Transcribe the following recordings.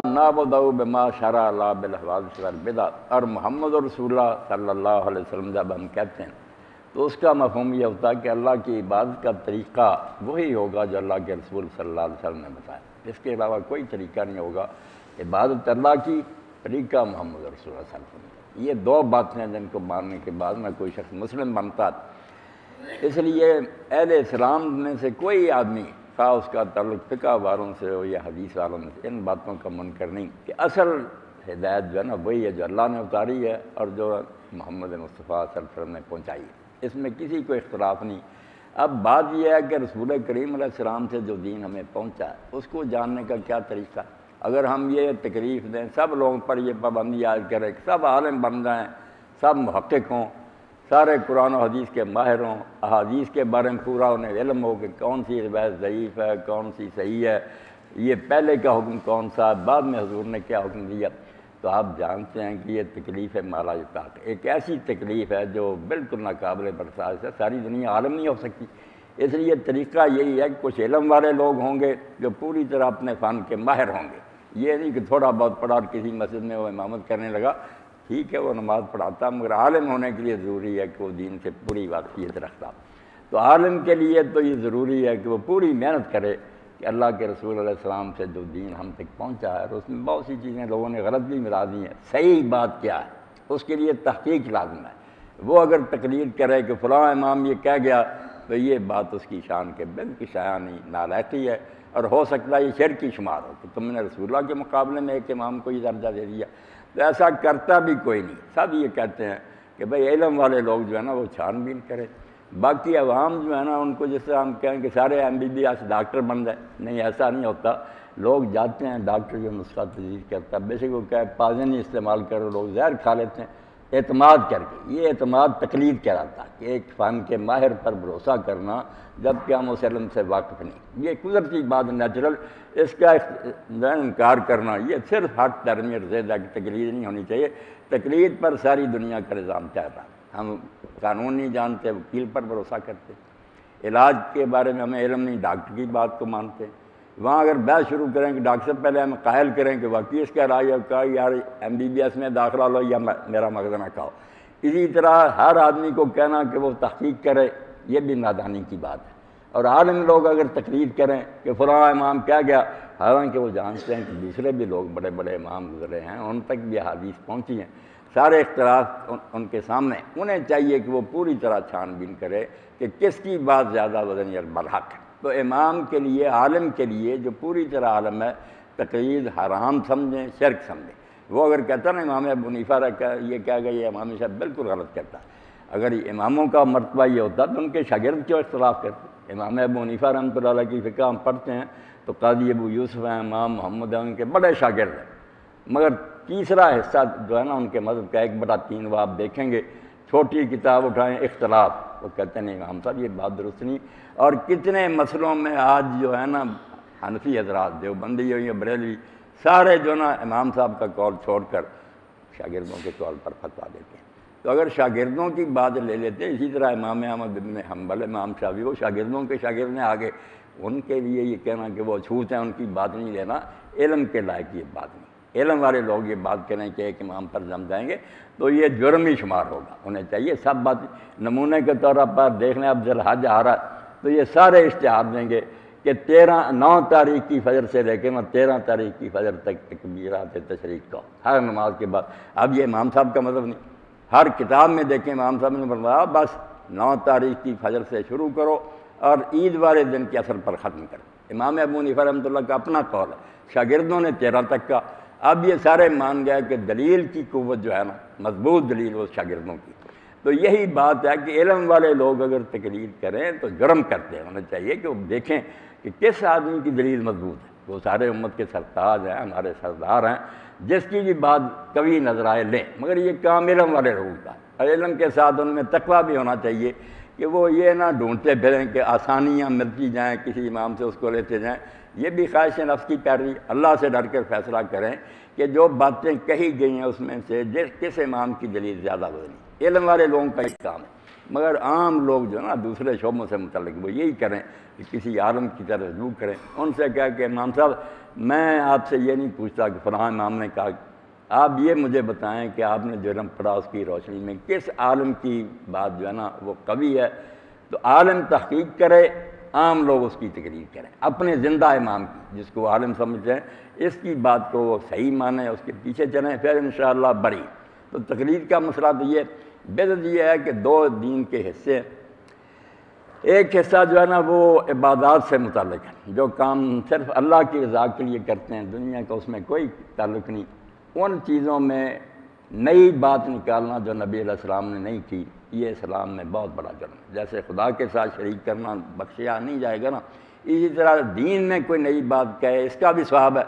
نعبدہ بما شرع اللہ بالحوادث والبدع، اور محمد رسول اللہ صلی اللہ علیہ وسلم جب ہم کہتے ہیں تو اس کا مفہوم یہ ہوتا ہے کہ اللہ کی عبادت کا طریقہ وہی ہوگا جو اللہ کے رسول صلی اللہ علیہ وسلم نے بتایا، اس کے علاوہ کوئی طریقہ نہیں ہوگا عبادت اللہ کی، طریقہ محمد رسول اللہ صلی اللہ علیہ وسلم۔ یہ دو باتیں جن کو ماننے کے بعد میں کوئی شخص مسلم بنتا ہے۔ اس لیے اہل اسلام میں سے کوئی آدمی خواہ اس کا تعلق فقہ والوں سے ہو یا حدیث والوں سے، ان باتوں کا منکر نہیں کہ اصل ہدایت جو ہے نا وہی ہے جو اللہ نے اتاری ہے اور جو محمد مصطفیٰ صلی اللہ علیہ وسلم نے پہنچائی ہے، اس میں کسی کو اختلاف نہیں۔ اب بات یہ ہے کہ رسول کریم علیہ السلام سے جو دین ہمیں پہنچا ہے اس کو جاننے کا کیا طریقہ؟ اگر ہم یہ تکلیف دیں سب لوگوں پر یہ پابندی عائد کریں کہ سب عالم بن جائیں، سب محقق ہوں، سارے قرآن و حدیث کے ماہر ہوں، احادیث کے بارے میں پورا انہیں علم ہو کہ کون سی روایت ضعیف ہے کون سی صحیح ہے، یہ پہلے کا حکم کون سا، بعد میں حضور نے کیا حکم دیا، تو آپ جانتے ہیں کہ یہ تکلیف ہے مالا یطاق، ایک ایسی تکلیف ہے جو بالکل ناقابل برداشت ہے، ساری دنیا عالم نہیں ہو سکتی۔ اس لیے طریقہ یہی ہے کہ کچھ علم والے لوگ ہوں گے جو پوری طرح اپنے فن کے ماہر ہوں گے، یہ نہیں کہ تھوڑا بہت پڑھا اور کسی مسجد میں وہ امامت کرنے لگا، ٹھیک ہے وہ نماز پڑھاتا، مگر عالم ہونے کے لیے ضروری ہے کہ وہ دین سے پوری واقفیت رکھتا۔ تو عالم کے لیے تو یہ ضروری ہے کہ وہ پوری محنت کرے کہ اللہ کے رسول علیہ السلام سے جو دین ہم تک پہنچا ہے اور اس میں بہت سی چیزیں لوگوں نے غلط بھی ملا دی ہیں، صحیح بات کیا ہے اس کے لیے تحقیق لازم ہے۔ وہ اگر تقلید کرے کہ فلاں امام یہ کہہ گیا تو یہ بات اس کی شان کے بالکل شایع نہیں، نالائقی ہے، اور ہو سکتا ہے یہ شرک کی شمار ہو کہ تم نے رسول اللہ کے مقابلے میں ایک امام کو یہ درجہ دے دیا، تو ایسا کرتا بھی کوئی نہیں۔ سب یہ کہتے ہیں کہ بھئی علم والے لوگ جو ہے نا وہ چھان بین کرے، باقی عوام جو ہے نا ان کو جس طرح ہم کہیں کہ سارے MBBS ڈاکٹر بن جائے، نہیں ایسا نہیں ہوتا۔ لوگ جاتے ہیں ڈاکٹر جو نسخہ تجویز کرتا ہے، بے شک وہ کہے پازن ہی استعمال کرو، لوگ زہر کھا لیتے ہیں اعتماد کر کے، یہ اعتماد تقلید کہلاتا ہے کہ ایک فن کے ماہر پر بھروسہ کرنا جبکہ ہم اس علم سے واقف نہیں، یہ قدرتی بات نیچرل، اس کا انکار کرنا یہ صرف حق درمی اور زیادہ کی تقلید نہیں ہونی چاہیے۔ تقلید پر ساری دنیا کا نظام چل رہا ہے، ہم قانون نہیں جانتے، وکیل پر بھروسہ کرتے، علاج کے بارے میں ہمیں علم نہیں، ڈاکٹر کی بات کو مانتے، وہاں اگر بحث شروع کریں کہ ڈاکٹر صاحب پہلے ہمیں قائل کریں کہ واقعی اس کا علاج ہے، کہا یار MBBS میں داخلہ لو یا میرا مغز نہ کھاؤ۔ اسی طرح ہر آدمی کو کہنا کہ وہ تحقیق کرے یہ بھی نادانی کی بات ہے، اور عالم لوگ اگر تقلید کریں کہ فلاں امام کیا گیا، حالانکہ وہ جانتے ہیں کہ دوسرے بھی لوگ بڑے بڑے امام گزرے ہیں، ان تک بھی حدیث پہنچی ہیں، سارے اختلاف ان کے سامنے، انہیں چاہیے کہ وہ پوری طرح چھان بین کرے کہ کس کی بات زیادہ وزن یا برحق ہے۔ تو امام کے لیے، عالم کے لیے جو پوری طرح عالم ہے، تقلید حرام سمجھیں، شرک سمجھیں۔ وہ اگر کہتا نا امام ابو حنیفہ یہ کہہ گیا، یہ امام صاحب بالکل غلط کرتا ہے۔ اگر اماموں کا مرتبہ یہ ہوتا تو ان کے شاگرد کیوں اختلاف کرتے؟ امام ابو حنیفہ رحمۃ اللہ علیہ کی فقہ ہم پڑھتے ہیں تو قاضی ابو یوسف ہیں، امام محمد ہیں، ان کے بڑے شاگرد ہیں، مگر تیسرا حصہ جو ہے نا ان کے مذہب کا 1/3 وہ آپ دیکھیں گے، چھوٹی کتاب اٹھائیں اختلاف، وہ کہتے ہیں امام صاحب یہ بات درست نہیں۔ اور کتنے مسئلوں میں آج جو ہے نا حنفی حضرات، دیوبندی یا بریلوی، سارے جو نا امام صاحب کا قول چھوڑ کر شاگردوں کے قول پر فتویٰ دیتے ہیں۔ تو اگر شاگردوں کی بات لے لیتے ہیں، اسی طرح امام احمد بن حنبل، امام شافعی، وہ شاگردوں کے شاگرد ہیں آگے، ان کے لیے یہ کہنا کہ وہ چھوٹ ہیں ان کی بات نہیں لینا، علم کے لائق یہ بات نہیں۔ علم والے لوگ یہ بات کریں کہ ایک امام پر جم جائیں گے تو یہ جرم ہی شمار ہوگا، انہیں چاہیے سب بات نمونے کے طور پر دیکھنے۔ اب ذوالحج آ رہا ہے تو یہ سارے اشتہار دیں گے کہ 9 تاریخ کی فجر سے لے کے 13 تاریخ کی فجر تک تکبیرات تشریق کو ہر نماز کے بعد۔ اب یہ امام صاحب کا مطلب نہیں، ہر کتاب میں دیکھیں امام صاحب نے بتایا بس 9 تاریخ کی فجر سے شروع کرو اور عید والے دن کے اثر پر ختم کرو۔ امام ابو حنیفہ رحمۃ اللہ کا اپنا قول ہے، شاگردوں نے 13 تک کا۔ اب یہ سارے مان گئے کہ دلیل کی قوت جو ہے نا، مضبوط دلیل وہ شاگردوں کی۔ تو یہی بات ہے کہ علم والے لوگ اگر تقلید کریں تو جرم کرتے ہیں، انہیں چاہیے کہ وہ دیکھیں کہ کس آدمی کی دلیل مضبوط ہے۔ وہ سارے امت کے سرتاج ہیں، ہمارے سردار ہیں، جس کی بھی بات کبھی نظر آئے لیں، مگر یہ کام علم والے لوگوں کا ہے۔ علم کے ساتھ ان میں تقویٰ بھی ہونا چاہیے کہ وہ یہ نہ ڈھونڈتے پھریں کہ آسانیاں ملتی جائیں، کسی امام سے اس کو لیتے جائیں، یہ بھی خواہش نفس کی پیروی۔ اللہ سے ڈر کر فیصلہ کریں کہ جو باتیں کہی گئی ہیں اس میں سے کس امام کی دلیل زیادہ وزنی۔ علم والے لوگوں کا یہ کام ہے، مگر عام لوگ جو نا دوسرے شعبوں سے متعلق وہ یہی کریں کہ کسی عالم کی طرف رجوع کریں، ان سے کہا کہ امام صاحب میں آپ سے یہ نہیں پوچھتا کہ فلاں امام نے کہا، آپ یہ مجھے بتائیں کہ آپ نے جو علم پڑھا اس کی روشنی میں کس عالم کی بات جو ہے نا وہ قوی ہے، تو عالم تحقیق کرے، عام لوگ اس کی تقریر کریں، اپنے زندہ امام کی جس کو عالم سمجھتے ہیں اس کی بات کو وہ صحیح مانیں، اس کے پیچھے چلیں، پھر انشاءاللہ بری۔ تو تقریر کا مسئلہ تو یہ بدعت یہ ہے کہ دو دین کے حصے ہیں، ایک حصہ جو ہے نا وہ عبادات سے متعلق ہے، جو کام صرف اللہ کی رضا کے لیے کرتے ہیں، دنیا کا اس میں کوئی تعلق نہیں، ان چیزوں میں نئی بات نکالنا جو نبی علیہ السلام نے نہیں کی، یہ اسلام میں بہت بڑا جرم ہے۔ جیسے خدا کے ساتھ شریک کرنا بخشیا نہیں جائے گا نا، اسی طرح دین میں کوئی نئی بات کہے اس کا بھی ثواب ہے،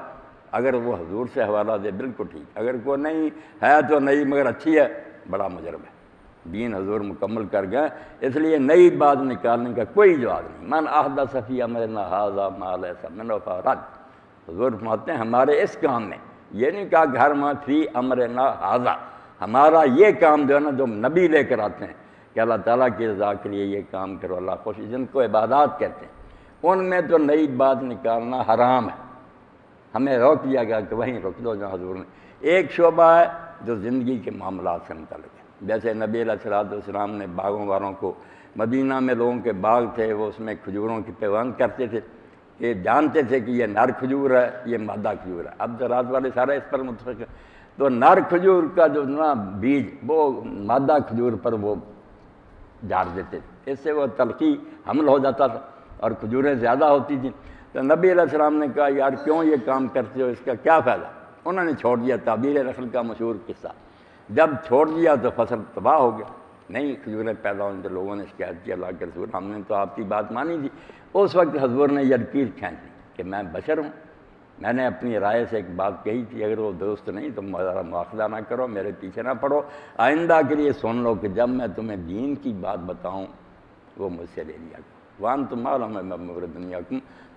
اگر وہ حضور سے حوالہ دے بالکل ٹھیک، اگر کوئی نہیں ہے تو نئی مگر اچھی ہے، بڑا مجرم ہے۔ دین حضور مکمل کر گئے، اس لیے نئی بات نکالنے کا کوئی جواز نہیں۔ من احدث فی امرنا ھذا ما لیس منہ فہو رد۔ حضور فرماتے ہیں ہمارے اس کام میں، یہ نہیں کہا کہ ہر ما فی امرنا ھذا، ہمارا یہ کام جو ہے نا جو نبی لے کر آتے ہیں کہ اللہ تعالیٰ کی رضا کے لیے یہ کام کرو، اللہ خوش، جن کو عبادات کہتے ہیں، ان میں تو نئی بات نکالنا حرام ہے، ہمیں روک دیا گیا کہ وہیں رک دو جہاں حضور نے۔ ایک شعبہ ہے جو زندگی کے معاملات سے متعلق ہے، جیسے نبی علیہ السلام نے باغوں والوں کو، مدینہ میں لوگوں کے باغ تھے، وہ اس میں کھجوروں کی پیوند کرتے تھے کہ جانتے تھے کہ یہ نر کھجور ہے، یہ مادہ کھجور ہے۔ اب زراعت والے سارے اس پر متفق ہیں، تو نر کھجور کا جو نا بیج وہ مادہ کھجور پر وہ جاڑ دیتے تھے، اس سے وہ تلخی حمل ہو جاتا تھا اور کھجوریں زیادہ ہوتی تھیں۔ تو نبی علیہ السلام نے کہا یار کیوں یہ کام کرتے ہو، اس کا کیا فائدہ؟ انہوں نے چھوڑ دیا، تعبیر نخل کا مشہور قصہ، جب چھوڑ دیا تو فصل تباہ ہو گیا، نہیں کھجوریں پیدا ہونے، تو لوگوں نے شکایت کی اللہ کے رسول ہم نے تو آپ کی بات مانی تھی۔ اس وقت حضور نے یہ لکیر کھینچ دی کہ میں بشر ہوں، میں نے اپنی رائے سے ایک بات کہی تھی، اگر وہ درست نہیں تو ذرا مواخذہ نہ کرو، میرے پیچھے نہ پڑو، آئندہ کے لیے سن لو کہ جب میں تمہیں دین کی بات بتاؤں وہ مجھ سے لے لیا کرو، وان تم معلوم ہے مغر دنیا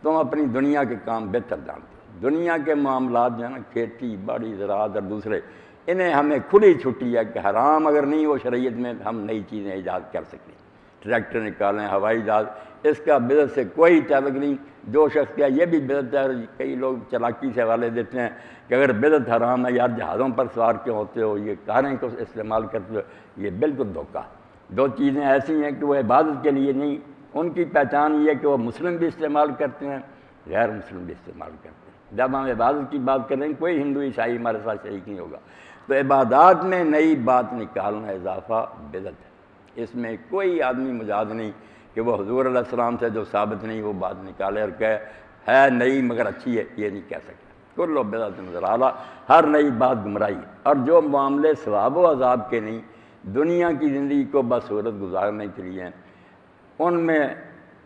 تم اپنی دنیا کے کام بہتر جانتے ہو، دنیا کے معاملات جو ہے نا کھیتی باڑی زراعت اور دوسرے، انہیں ہمیں کھلی چھٹی ہے کہ حرام اگر نہیں وہ شریعت میں ہم نئی چیزیں ایجاد کر سکتے ہیں، ٹریکٹر نکالیں، ہوائی جہاز، اس کا بدعت سے کوئی تعلق نہیں۔ جو شخص کیا یہ بھی بدعت ہے، اور کئی لوگ چلاکی سے حوالے دیتے ہیں کہ اگر بدعت حرام ہے یار جہازوں پر سوار کیوں ہوتے ہو، یہ کاریں کو استعمال کرتے ہو، یہ بالکل دھوکہ۔ دو چیزیں ایسی ہیں کہ وہ عبادت کے لیے نہیں، ان کی پہچان یہ ہے کہ وہ مسلم بھی استعمال کرتے ہیں، غیر مسلم بھی استعمال کرتے ہیں۔ جب ہم عبادت کی بات کریں کوئی ہندو عیسائی ہمارے ساتھ شریک نہیں ہوگا۔ تو عبادات میں نئی بات نکالنا اضافہ بدعت ہے، اس میں کوئی آدمی مجاز نہیں کہ وہ حضور علیہ السلام سے جو ثابت نہیں وہ بات نکالے اور کہے ہے نئی مگر اچھی ہے، یہ نہیں کہہ سکتا۔ کل بدعت ضلالہ، ہر نئی بات گمراہی ہے، اور جو معاملے ثواب و عذاب کے نہیں، دنیا کی زندگی کو بصورت گزارنے کے لیے ہیں، ان میں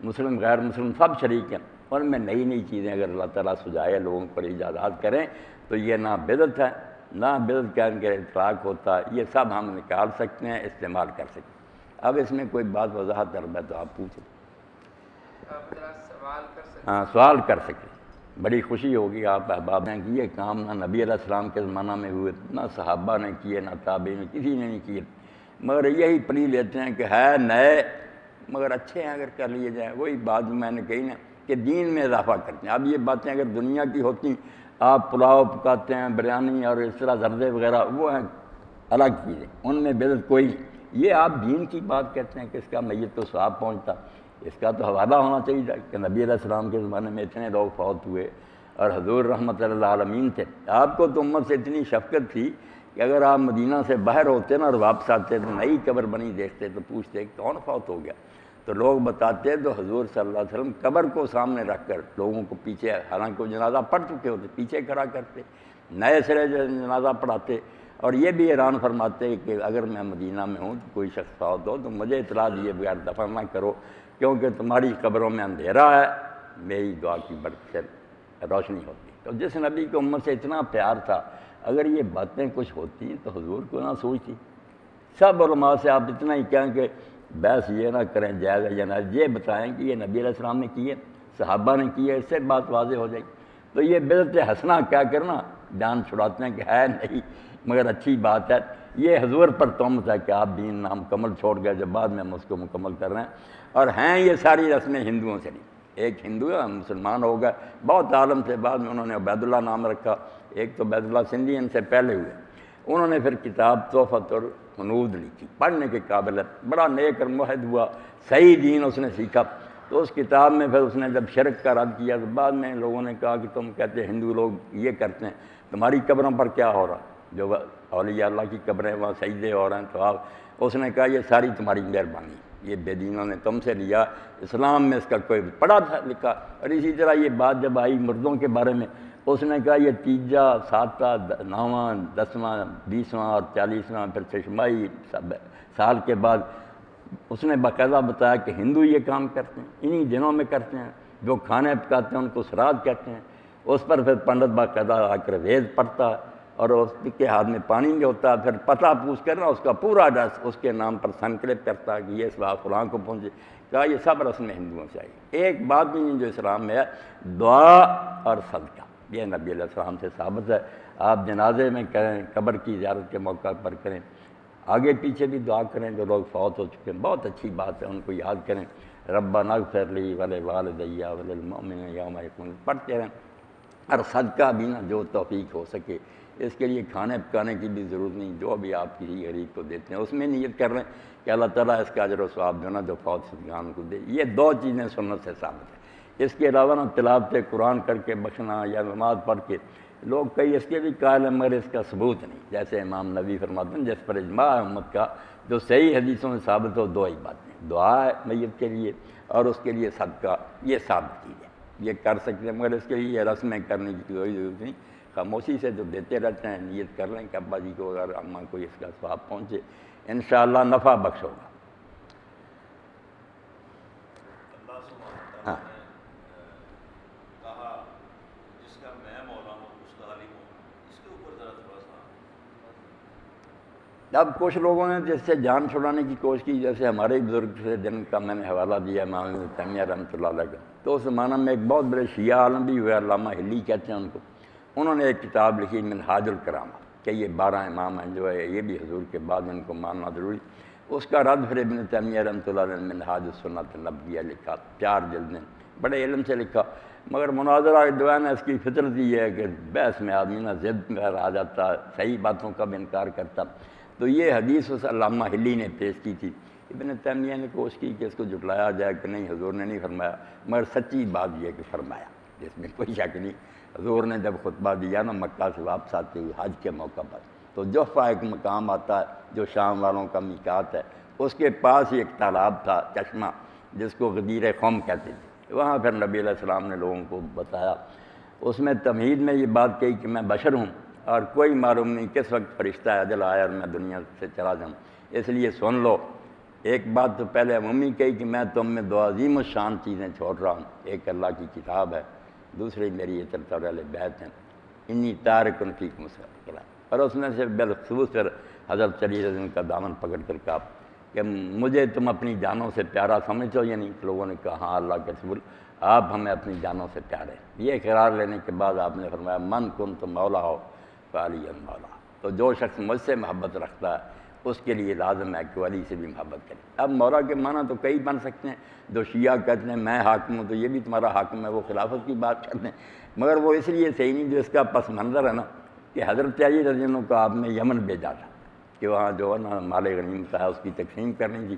مسلم غیر مسلم سب شریک ہیں، ان میں نئی نئی چیزیں اگر اللہ تعالیٰ سجائے لوگوں پر ایجادات کریں تو یہ نہ بدعت ہے نہ بدعت کا ان کے اطلاق ہوتا ہے، یہ سب ہم نکال سکتے ہیں، استعمال کر سکتے ہیں۔ اب اس میں کوئی بات وضاحت طلب ہے تو آپ پوچھیں، سوال کر سکتے؟ ہاں سوال کر سکیں، بڑی خوشی ہوگی۔ آپ احباب نے کیے کام نہ نبی علیہ السلام کے زمانہ میں ہوئے، نہ صحابہ نے کیے، نہ تابعین نے، کسی نے نہیں کیے، مگر یہی پلی لیتے ہیں کہ ہے نئے مگر اچھے ہیں اگر کر لیے جائیں۔ وہی بات میں نے کہی نا کہ دین میں اضافہ کرتے ہیں۔ اب یہ باتیں اگر دنیا کی ہوتی، آپ پلاؤ پکاتے ہیں، بریانی اور اس طرح زردے وغیرہ، وہ ہیں الگ چیزیں، ان میں بدعت کوئی نہیں۔ یہ آپ دین کی بات کہتے ہیں کہ اس کا میت کو ثواب پہنچتا، اس کا تو حوالہ ہونا چاہیے تھا کہ نبی علیہ السلام کے زمانے میں اتنے لوگ فوت ہوئے اور حضور رحمت اللہ عالمین تھے۔ آپ کو تو امت سے اتنی شفقت تھی کہ اگر آپ مدینہ سے باہر ہوتے نا اور واپس آتے تو نئی قبر بنی دیکھتے تو پوچھتے کون فوت ہو گیا، تو لوگ بتاتے تو حضور صلی اللہ علیہ وسلم قبر کو سامنے رکھ کر لوگوں کو پیچھے، حالانکہ وہ جنازہ پڑھ چکے ہوتے، پیچھے کھڑا کرتے، نئے سرے جنازہ پڑھاتے، اور یہ بھی اعلان فرماتے کہ اگر میں مدینہ میں ہوں تو کوئی شخص فوت ہو تو مجھے اطلاع دیے بغیر دفن نہ کرو، کیونکہ تمہاری قبروں میں اندھیرا ہے، میری دعا کی برکت سے روشنی ہوتی۔ تو جس نبی کو امت سے اتنا پیار تھا، اگر یہ باتیں کچھ ہوتی تو حضور کو نہ سوچتی۔ سب علماء سے آپ اتنا ہی کہیں کہ بحث یہ نہ کریں جائز ہے یا نہ، یہ بتائیں کہ یہ نبی علیہ السلام نے کیے، صحابہ نے کیے، اس سے بات واضح ہو جائے۔ تو یہ بدعت حسنہ کیا کرنا، جان چھڑاتے ہیں کہ ہے نہیں مگر اچھی بات ہے، یہ حضور پر تہمت ہے کہ آپ دین نام مکمل چھوڑ گئے جب بعد میں ہم اس کو مکمل کر رہے ہیں، اور ہیں یہ ساری رسمیں ہندوؤں سے نہیں، ایک ہندو ہے مسلمان ہو گئے، بہت عالم تھے، بعد میں انہوں نے عبید اللہ نام رکھا، ایک تو عبید اللہ سندھی ان سے پہلے ہوئے، انہوں نے پھر کتاب تحفۃ الحنود لکھی، پڑھنے کے قابل ہے، بڑا نیک اور موحد ہوا، صحیح دین اس نے سیکھا۔ تو اس کتاب میں پھر اس نے جب شرک کا رد کیا تو بعد میں لوگوں نے کہا کہ تم کہتے ہندو لوگ یہ کرتے ہیں، تمہاری قبروں پر کیا ہو رہا، جو اولیاء اللہ کی قبریں وہاں سجدے ہو رہے ہیں تو آپ، اس نے کہا یہ ساری تمہاری مہربانی، یہ بے دینوں نے تم سے لیا، اسلام میں اس کا کوئی پڑھا تھا لکھا۔ اور اسی طرح یہ بات جب آئی مردوں کے بارے میں، اس نے کہا یہ تیجا، ساتواں، نواں، 10واں، 20واں اور 40واں پھر چشمائی سال کے بعد اس نے باقاعدہ بتایا کہ ہندو یہ کام کرتے ہیں، انہی دنوں میں کرتے ہیں، جو کھانے پکاتے ہیں ان کو سراد کہتے ہیں۔ اس پر پھر پنڈت باقاعدہ آ کر وید پڑھتا ہے اور اس کے ہاتھ میں پانی بھی ہوتا ہے، پھر پتہ پوچھ کر نا اس کا پورا ایڈریس اس کے نام پر سنکلپ کرتا ہے کہ یہ اس بات فلاں کو پہنچے۔ کہا یہ سب رسم ہندوؤں سے آئی، ایک بات بھی نہیں جو اسلام میں ہے، دعا اور صدقہ، یہ نبی علیہ السلام سے ثابت ہے۔ آپ جنازے میں کریں، قبر کی زیارت کے موقع پر کریں، آگے پیچھے بھی دعا کریں، جو لوگ فوت ہو چکے ہیں، بہت اچھی بات ہے، ان کو یاد کریں، ربنا اغفر لی ولوالدی وللمؤمنین یوم یقوم، پڑھتے رہیں۔ اور صدقہ بھی نا جو توفیق ہو سکے، اس کے لیے کھانے پکانے کی بھی ضرورت نہیں، جو بھی آپ کسی غریب کو دیتے ہیں اس میں نیت کر رہے ہیں کہ اللہ تعالیٰ اس کا اجر و ثواب جو نا جو فوت شدگان کو دے۔ یہ دو چیزیں سنت سے ثابت ہیں۔ اس کے علاوہ نا تلاوت قرآن کر کے بخشنا یا نماز پڑھ کے، لوگ کئی اس کے بھی قائل ہیں مگر اس کا ثبوت نہیں، جیسے امام نبی فرماتے ہیں جس پر اجماع ہے امت کا، جو صحیح حدیثوں میں ثابت ہو، دو ہی باتیں، دعا ہے میت کے لیے اور اس کے لیے صدقہ، یہ ثابت چیز ہے، یہ کر سکتے ہیں، مگر اس کے لیے یہ رسمیں کرنے کی کوئی ضرورت نہیں، خاموشی سے جو دیتے رہتے ہیں نیت کر لیں کہ ابا جی کو اگر اماں کو اس کا ثواب پہنچے، انشاءاللہ نفع بخش ہوگا۔ اللہ سبحانہ تعالیٰ نے کہا جس کا میں مولا ہوں اس کا عالم ہوں، اس کے اوپر ذرا تھوڑا سا۔ اب کچھ لوگوں نے جس سے جان چھڑانے کی کوشش کی، جیسے ہمارے بزرگ سے جن کا میں نے حوالہ دیا امام ابن تیمیہ رحمۃ اللہ علیہ کا، تو اس زمانہ میں ایک بہت بڑے شیعہ عالم بھی ہوئے، علامہ ہلی کہتے ہیں ان کو، انہوں نے ایک کتاب لکھی منہاج الکرامہ کہ یہ 12 امام ہیں، جو ہے یہ بھی حضور کے بعد ان کو ماننا ضروری، اس کا رد پھر ابن تیمیہ رحمۃ اللہ علیہ نے منہاج السنت النبویہ لکھا، 4 جلدیں، بڑے علم سے لکھا، مگر مناظرہ جو ہے نا اس کی فطرت یہ ہے کہ بحث میں آدمی نا ضد میں آ جاتا، صحیح باتوں کا بھی انکار کرتا۔ تو یہ حدیث اس علامہ ہلی نے پیش کی تھی، ابن تیمیہ نے کوشش کی کہ اس کو جھٹلایا جائے کہ نہیں حضور نے نہیں فرمایا، مگر سچی بات یہ ہے کہ فرمایا، جس میں کوئی شک نہیں۔ حضور نے جب خطبہ دیا نا مکہ سے واپس آتے ہوئے حج کے موقع پر، تو جحفہ ایک مقام آتا ہے جو شام والوں کا میقات ہے، اس کے پاس ہی ایک تالاب تھا، چشمہ، جس کو غدیر قوم کہتے تھے، وہاں پھر نبی علیہ السلام نے لوگوں کو بتایا، اس میں تمہید میں یہ بات کہی کہ میں بشر ہوں اور کوئی معلوم نہیں کس وقت فرشتہ اجل آیا اور میں دنیا سے چلا جاؤں، اس لیے سن لو۔ ایک بات تو پہلے عمومی کہی کہ میں تم میں 2 عظیم الشان چیزیں چھوڑ رہا ہوں، ایک اللہ کی کتاب ہے، دوسری میری عطرت اور اہل بیت ہیں، انی تارک فیکم الکلام، اور اس میں سے بالخصوص پھر حضرت علی رضی اللہ عنہ کا دامن پکڑ کر کہا کہ مجھے تم اپنی جانوں سے پیارا سمجھتے ہو یا نہیں؟ لوگوں نے کہا ہاں اللہ کے رسول، آپ ہمیں اپنی جانوں سے پیارے۔ یہ اقرار لینے کے بعد آپ نے فرمایا من کنت مولا ہو فعلی مولا، تو جو شخص مجھ سے محبت رکھتا ہے اس کے لیے لازم ہے کہ ولی سے بھی محبت کرے۔ اب مولا کے معنی تو کئی بن سکتے ہیں، جو شیعہ کہتے ہیں میں حاکم ہوں تو یہ بھی تمہارا حاکم ہے، وہ خلافت کی بات کرتے ہیں، مگر وہ اس لیے صحیح نہیں، جو اس کا پس منظر ہے نا کہ حضرت علی رضی اللہ عنہ کو آپ نے یمن بھیجا تھا کہ وہاں جو ہے نا مال غنیمت ہے اس کی تقسیم کرنی تھی۔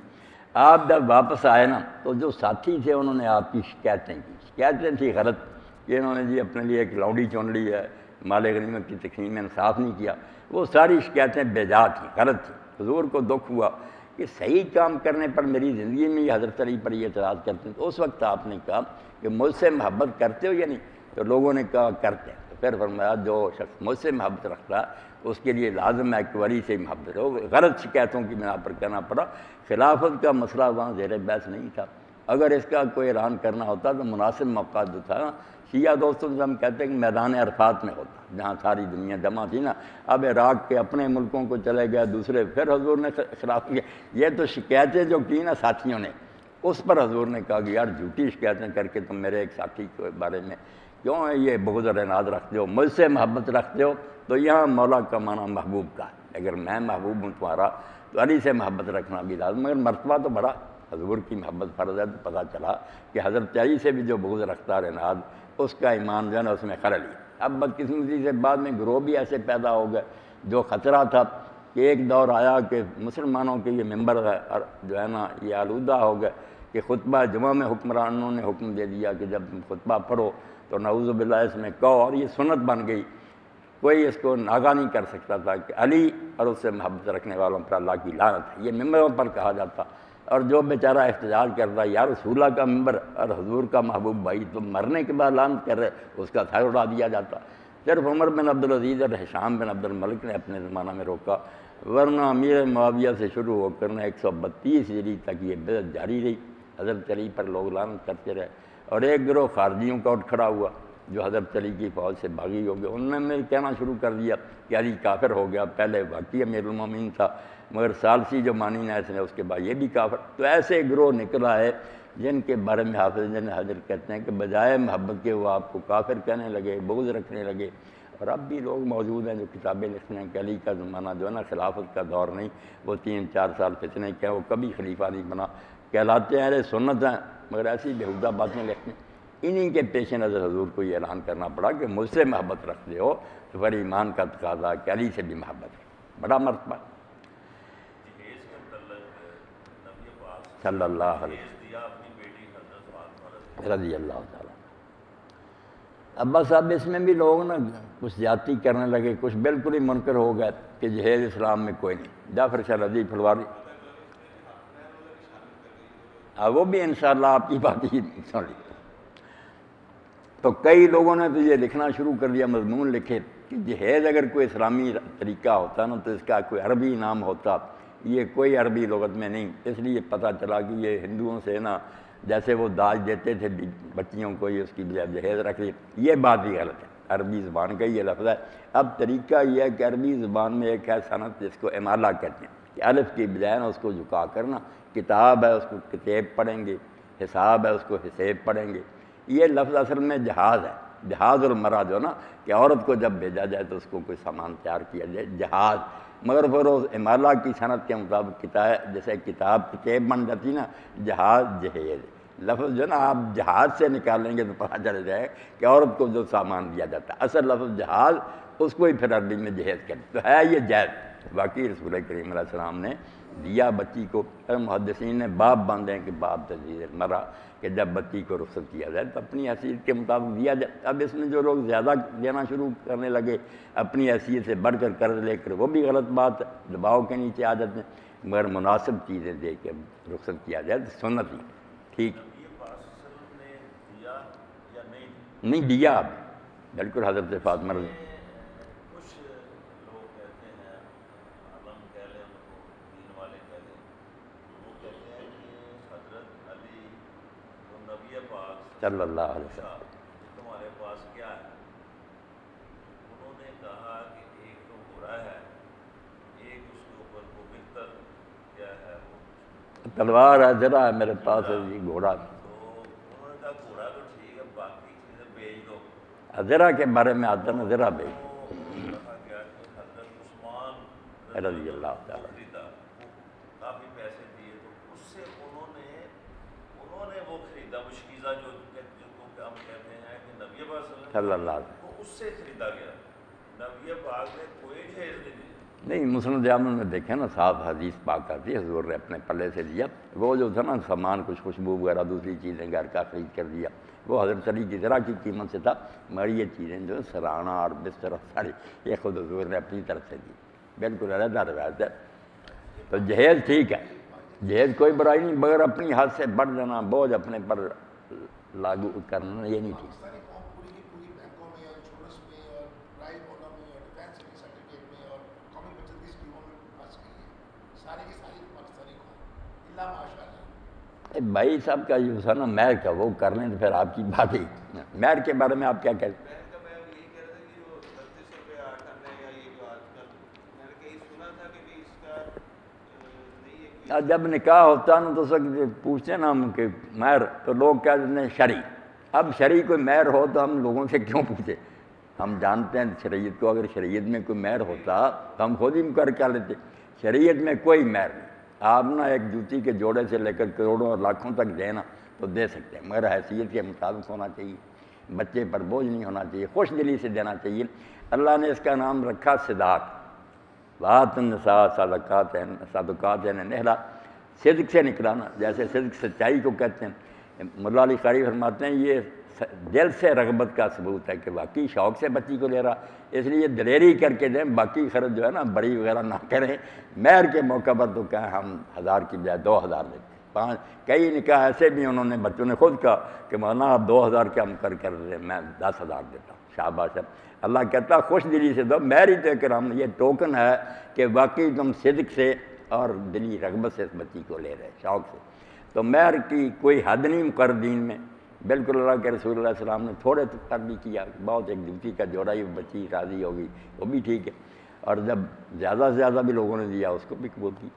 آپ جب واپس آئے نا تو جو ساتھی تھے انہوں نے آپ کی شکایتیں کی، شکایتیں تھیں غلط کہ انہوں نے جی اپنے لیے ایک لونڈی چن لی ہے، مال غنیمت کی تقسیم میں انصاف نہیں کیا، وہ ساری شکایتیں بیجا تھیں، غلط تھیں۔ حضور کو دکھ ہوا کہ صحیح کام کرنے پر میری زندگی میں یہ حضرت علی پر یہ اعتراض کرتے ہیں، تو اس وقت آپ نے کہا کہ مجھ سے محبت کرتے ہو یا نہیں؟ تو لوگوں نے کہا کرتے ہیں، تو پھر فرمایا جو شخص مجھ سے محبت رکھتا ہے اس کے لیے لازم ہے کہ ولی سے محبت ہو۔ غلط شکایتوں کی بنا پر کہنا پڑا، خلافت کا مسئلہ وہاں زیر بحث نہیں تھا، اگر اس کا کوئی اعلان کرنا ہوتا تو مناسب موقع جو تھا شیعہ دوستوں سے ہم کہتے ہیں کہ میدان عرفات میں ہوتا، جہاں ساری دنیا جمع تھی نا، اب عراق کے اپنے ملکوں کو چلے گئے دوسرے، پھر حضور نے خلاف کیا۔ یہ تو شکایتیں جو کی نا ساتھیوں نے، اس پر حضور نے کہا کہ یار جھوٹی شکایتیں کر کے تم میرے ایک ساتھی کے بارے میں کیوں یہ بغض اور عناد رکھتے ہو، مجھ سے محبت رکھتے ہو، تو یہاں مولا کا معنی محبوب کا ہے، اگر میں محبوب ہوں تمہارا تو علی سے محبت رکھنا بھی لازم، مگر مرتبہ تو بڑا حضور کی محبت فرض ہے، تو پتہ چلا کہ حضرت علی سے بھی جو بغض رکھتا اور اناد، اس کا ایمان جو ہے نا اس میں خلل ہی۔ اب بدقسمتی سے بعد میں گروہ بھی ایسے پیدا ہو گئے جو خطرہ تھا کہ ایک دور آیا کہ مسلمانوں کے یہ ممبر جو ہے نا یہ آلودہ ہو گئے کہ خطبہ جمعہ میں حکمرانوں نے حکم دے دیا کہ جب تم خطبہ پڑھو تو نعوذ باللہ اس میں کہو، اور یہ سنت بن گئی، کوئی اس کو ناغا نہیں کر سکتا تھا کہ علی اور اس سے محبت رکھنے والوں پر اللہ کی لعنت ہے، یہ ممبروں پر کہا جاتا۔ اور جو بیچارہ احتجاج کرتا یا رسول اللہ کا ممبر اور حضور کا محبوب بھائی تم مرنے کے بعد لعنت کر رہے، اس کا سر اڑا دیا جاتا۔ صرف عمر بن عبدالعزیز اور ہشام بن عبد الملک نے اپنے زمانہ میں روکا، ورنہ امیر معاویہ سے شروع ہو کر 132 ہجری تک یہ بدعت جاری رہی، حضرت علی پر لوگ لعنت کرتے رہے۔ اور ایک گروہ خارجیوں کا اٹھ کھڑا ہوا جو حضرت علی کی فوج سے بھاگی ہو گئے، انہوں نے کہنا شروع کر دیا کہ علی کافر ہو گیا، پہلے واقعی امیر المومنین تھا مگر ثالثی جو مانی نا اس نے اس کے بعد یہ بھی کافر۔ تو ایسے گروہ نکلا ہے جن کے بارے میں حافظ بن حجر کہتے ہیں کہ بجائے محبت کے وہ آپ کو کافر کہنے لگے، بغض رکھنے لگے۔ اور اب بھی لوگ موجود ہیں جو کتابیں لکھتے ہیں کہ علی کا زمانہ جو ہے نا خلافت کا دور نہیں، وہ 3-4 سال فتنے کیا، وہ کبھی خلیفہ نہیں بنا، کہلاتے ہیں اہل سنت ہیں مگر ایسی بیہودہ باتیں لکھتے ہیں۔ انہی کے پیش نظر حضور کو یہ اعلان کرنا پڑا کہ مجھ سے محبت رکھتے ہو تو پھر ایمان کا تقاضا کہ علی سے بھی محبت ہے، بڑا مرتبہ جہیز کے متعلق نبی پاک صلی اللہ علیہ جہیز دیا اپنی بیٹی حضرت فاطمہ وسلم رضی اللہ تعالیٰ۔ اب بس اب اس میں بھی لوگ نا کچھ زیادتی کرنے لگے، کچھ بالکل ہی منکر ہو گئے کہ جہیز اسلام میں کوئی نہیں۔ جعفر شاہ رضی پھلواری وہ بھی انشاءاللہ آپ کی بات ہی سن لی۔ تو کئی لوگوں نے تو یہ لکھنا شروع کر دیا، مضمون لکھے کہ جہیز اگر کوئی اسلامی طریقہ ہوتا نا تو اس کا کوئی عربی نام ہوتا، یہ کوئی عربی لغت میں نہیں، اس لیے پتہ چلا کہ یہ ہندوؤں سے نا جیسے وہ داج دیتے تھے بچیوں کو، یہ اس کی بجائے جہیز رکھ لی، یہ بات بھی غلط ہے، عربی زبان کا یہ لفظ ہے۔ اب طریقہ یہ ہے کہ عربی زبان میں ایک ہے صنعت جس کو امالہ کہتے ہیں کہ الف کی بجائے نا اس کو جھکا کرنا، کتاب ہے اس کو کتاب پڑھیں گے، حساب ہے اس کو حساب پڑھیں گے۔ یہ لفظ اصل میں جہاز ہے، جہاز المرا جو نا کہ عورت کو جب بھیجا جائے تو اس کو کوئی سامان تیار کیا جائے، جہاز، مگر پھر اس امالہ کی صنعت کے مطابق کتاب جیسے کتاب بن جاتی نا، جہاز جہیز لفظ جو نا آپ جہاز سے نکالیں گے تو پتہ چل جائے کہ عورت کو جو سامان دیا جاتا ہے اصل لفظ جہاز، اس کو ہی پھر عربی میں جہیز کہتے تو ہے یہ جائز۔ باقی رسول کریم علیہ السلام نے دیا بچی کو، محدثین نے باب باندھے کہ باب تجہیز مرا کہ جب بچی کو رخصت کیا جائے تو اپنی حیثیت کے مطابق دیا جائے۔ اب اس میں جو لوگ زیادہ دینا شروع کرنے لگے اپنی حیثیت سے بڑھ کر قرض لے کر، وہ بھی غلط بات ہے، دباؤ کے نیچے آ جاتے ہیں، مگر مناسب چیزیں دے کے رخصت کیا جائے تو سنت ہی ٹھیک نے دیا یا نہیں نہیں دیا۔ اب بالکل حضرت فاطمہ رضی کچھ لوگ کہتے ہیں، عالم کہہ لیں ان کو، دین والے کہہ لیں، وہ کہتے ہیں کہ حضرت علی وہ نبی پاک صلی اللہ علیہ وسلم تمہارے پاس کیا ہے؟ انہوں نے کہا کہ ایک تو گھوڑا ہے، ایک اس کے اوپر وہ بہتر کیا ہے، وہ تلوار ہے، ذرا ہے میرے پاس ہے جی گھوڑا۔ تو انہوں نے کہا گھوڑا تو ٹھیک ہے، باقی چیزیں بیچ دو۔ ذرا کے بارے میں آتا نا، ذرا بھائی تو کہا گیا کہ حضرت عثمان رضی اللہ تعالیٰ خریدا، وہ کافی پیسے دیے، تو اس سے انہوں نے وہ خریدا مشکیزہ جو ہم کہتے ہیں کہ نبی پاک صلی اللہ علیہ وسلم وہ اس سے خریدا گیا، نبی پاک نے کوئی جہیز نہیں دیا۔ نہیں، مسلم جامع میں دیکھیں نا صاف حدیث پاک آتی ہے، حضور نے اپنے پلے سے دیا، وہ جو تھا نا سامان کچھ خوشبو وغیرہ دوسری چیزیں گھر کا خرید کر دیا، وہ حضرت علی کی ذرا کی قیمت سے تھا، مگر یہ چیزیں جو سرانہ اور بستر ساری یہ خود حضور نے اپنی طرف سے دی، بالکل علیحدہ روایت ہے۔ تو جہیز ٹھیک ہے، جہیز کوئی برائی نہیں، مگر اپنی حد سے بڑھ جانا، بوجھ اپنے پر لاگو کرنا یہ نہیں ٹھیک۔ بھائی صاحب کا یہ تھا نا مہر کا، وہ کر لیں تو پھر آپ کی بات ہی۔ مہر کے بارے میں آپ کیا کہتے ہیں؟ جب نکاح ہوتا نا تو پوچھتے نا ہم کہ مہر، تو لوگ کیا کہتے ہیں شرعی۔ اب شرعی کوئی مہر ہو تو ہم لوگوں سے کیوں پوچھے؟ ہم جانتے ہیں شریعت کو، اگر شریعت میں کوئی مہر ہوتا تو ہم خود ہی مقرر کر لیتے۔ شریعت میں کوئی مہر نہیں، آپ نا ایک جوتی کے جوڑے سے لے کر کروڑوں اور لاکھوں تک دیں نا تو دے سکتے ہیں، مگر حیثیت کے مطابق ہونا چاہیے، بچے پر بوجھ نہیں ہونا چاہیے، خوش دلی سے دینا چاہیے۔ اللہ نے اس کا نام رکھا صداق، وآتوا النساء صدقاتہن نحلہ، صدق سے نکلانا، جیسے صدق سچائی کو کہتے ہیں۔ مولا علی قاری فرماتے ہیں یہ دل سے رغبت کا ثبوت ہے کہ واقعی شوق سے بچی کو لے رہا، اس لیے دلیری کر کے دیں، باقی خرچ جو ہے نا بڑی وغیرہ نہ کریں۔ مہر کے موقع پر تو کہیں ہم 1000 کی بجائے 2000 دیتے ہیں، کئی نکاح ایسے بھی انہوں نے بچوں نے خود کہا کہ مولانا آپ 2000 کیا کر رہے ہیں، میں 10,000 دیتا ہوں، شاباش ہے۔ اللہ کہتا خوش دلی سے دو، مہر ہی تو کرام، یہ ٹوکن ہے کہ واقعی تم صدق سے اور دلی رغبت سے اس بچی کو لے رہے شوق سے۔ تو مہر کی کوئی حد نہیں مقرر دین میں، بالکل اللہ کے رسول اللہ علیہ السلام نے تھوڑے تو کر بھی کیا، بہت ایک جوتی کا جوڑا ہی بچی راضی ہوگی وہ بھی ٹھیک ہے، اور جب زیادہ سے زیادہ بھی لوگوں نے دیا اس کو بھی قبول کی،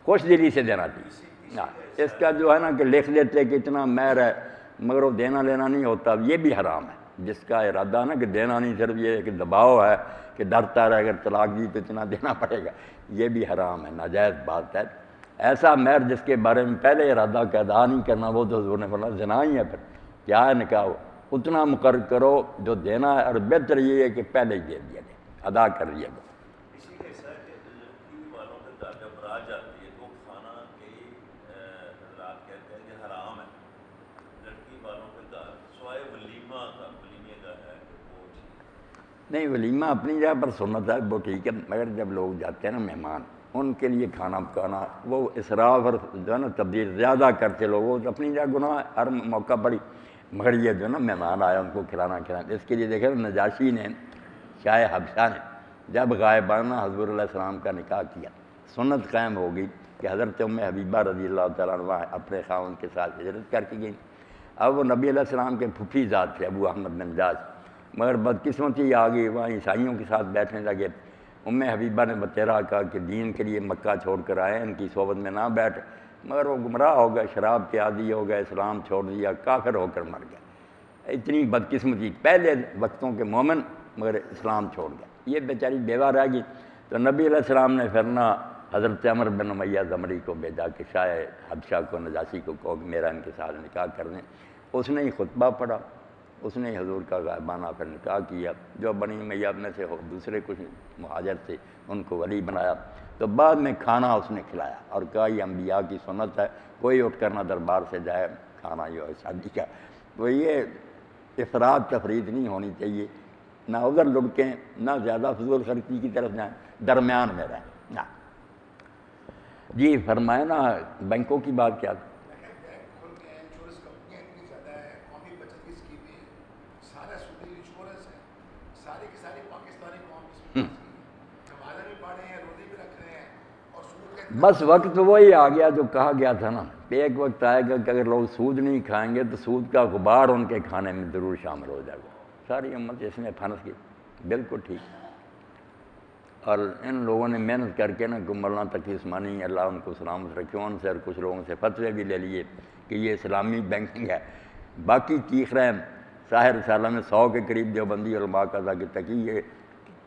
خوش دلی سے دینا چاہیے۔ اس کا جو ہے نا کہ لکھ دیتے کہ اتنا مہر ہے مگر وہ دینا لینا نہیں ہوتا، یہ بھی حرام ہے۔ جس کا ارادہ نا کہ دینا نہیں، صرف یہ کہ دباؤ ہے کہ ڈرتا رہے اگر طلاق دی تو اتنا دینا پڑے گا، یہ بھی حرام ہے، ناجائز بات ہے۔ ایسا مہر جس کے بارے میں پہلے ارادہ کا ادا نہیں کرنا، وہ تو حضور نے فرمایا زنا ہی ہے، پھر کیا ہے نکاح، اتنا مقرر کرو جو دینا ہے، اور بہتر یہ ہے کہ پہلے ہی دے دیا جائے، ادا کر دیا جائے۔ اسی کا حصہ ہے کہ لڑکی والوں کے گھر جب برات جاتی ہے تو کھانا کئی حضرات کہتے ہیں کہ حرام ہے، لڑکی والوں کے گھر سوائے ولیمہ کا ہے کہ وہ نہیں، ولیمہ اپنی جگہ پر سنت ہے وہ ٹھیک ہے، مگر جب لوگ جاتے ہیں نا مہمان، ان کے لیے کھانا پکانا وہ اسراف اور جو ہے نا تبدیل زیادہ کرتے لوگ، وہ اپنی جگہ گناہ ہر موقع پڑی، مگر یہ جو ہے نا مہمان آیا ان کو کھلانا، اس کے لیے دیکھیں نجاشی نے شاہ حبشہ نے جب غائبانہ حضور علیہ السلام کا نکاح کیا، سنت قائم ہو گئی کہ حضرت ام حبیبہ رضی اللہ تعالیٰ عنہ اپنے خاوند کے ساتھ ہجرت کر کے گئیں۔ اب وہ نبی علیہ السلام کے پھوپھی ذات تھے ابو احمد بن جاش، مگر بدقسمتی آ گئی، وہاں عیسائیوں کے ساتھ بیٹھنے لگے۔ ام حبیبہ نے بتیرا کہا کہ دین کے لیے مکہ چھوڑ کر آئے، ان کی صحبت میں نہ بیٹھ، مگر وہ گمراہ ہو گئے، شراب کے عادی ہو گئے، اسلام چھوڑ دیا، کافر ہو کر مر گئے۔ اتنی بدقسمتی، پہلے وقتوں کے مومن مگر اسلام چھوڑ گئے، یہ بیچاری بیوہ رہ گئی۔ تو نبی علیہ السلام نے پھرنا حضرت عمر بن امیہ زمری کو بھیجا کہ شاہ حبشہ کو نجاشی کو کہو کہ میرا ان کے ساتھ نکاح کر دیں۔ اس نے ہی خطبہ پڑھا، اس نے حضور کا غائبانہ پھر نکاح کیا، جو بنی امیہ میں سے دوسرے کچھ مہاجر تھے ان کو ولی بنایا، تو بعد میں کھانا اس نے کھلایا اور کہا یہ انبیاء کی سنت ہے، کوئی اٹھ کر نہ دربار سے جائے کھانا جو ہے شادی کا۔ تو یہ افراط تفریط نہیں ہونی چاہیے، نہ ادھر لڑکیں نہ زیادہ فضول خرچی کی طرف جائیں، درمیان میں رہیں۔ نہ جی فرمائے نا، بینکوں کی بات کیا تھی؟ بینک کھل گئے ہیں، انشورنس کمپنیاں اتنی زیادہ ہیں، قومی بچت کی اسکیمیں ہیں، سارا سودی انشورنس ہے، ساری کی ساری پاکستانی قوم اس میں پھنس گئی ہے، نمازیں بھی پڑھ رہے ہیں، روزے بھی رکھ رہے ہیں، اور سود کا بس وقت وہی آ گیا جو کہا گیا تھا نا، ایک وقت آئے گا کہ اگر لوگ سود نہیں کھائیں گے تو سود کا غبار ان کے کھانے میں ضرور شامل ہو جائے گا، ساری امت اس میں پھنس گئی، بالکل ٹھیک۔ اور ان لوگوں نے محنت کر کے نا مولانا تقی عثمانی اللہ ان کو سلامت رکھے، ان سے اور کچھ لوگوں سے فتوے بھی لے لیے کہ یہ اسلامی بینکنگ ہے، باقی چیخ رہے ہیں ظاہر رسالہ میں 100 کے قریب دیوبندی علماء کا تھا کہ تقی یہ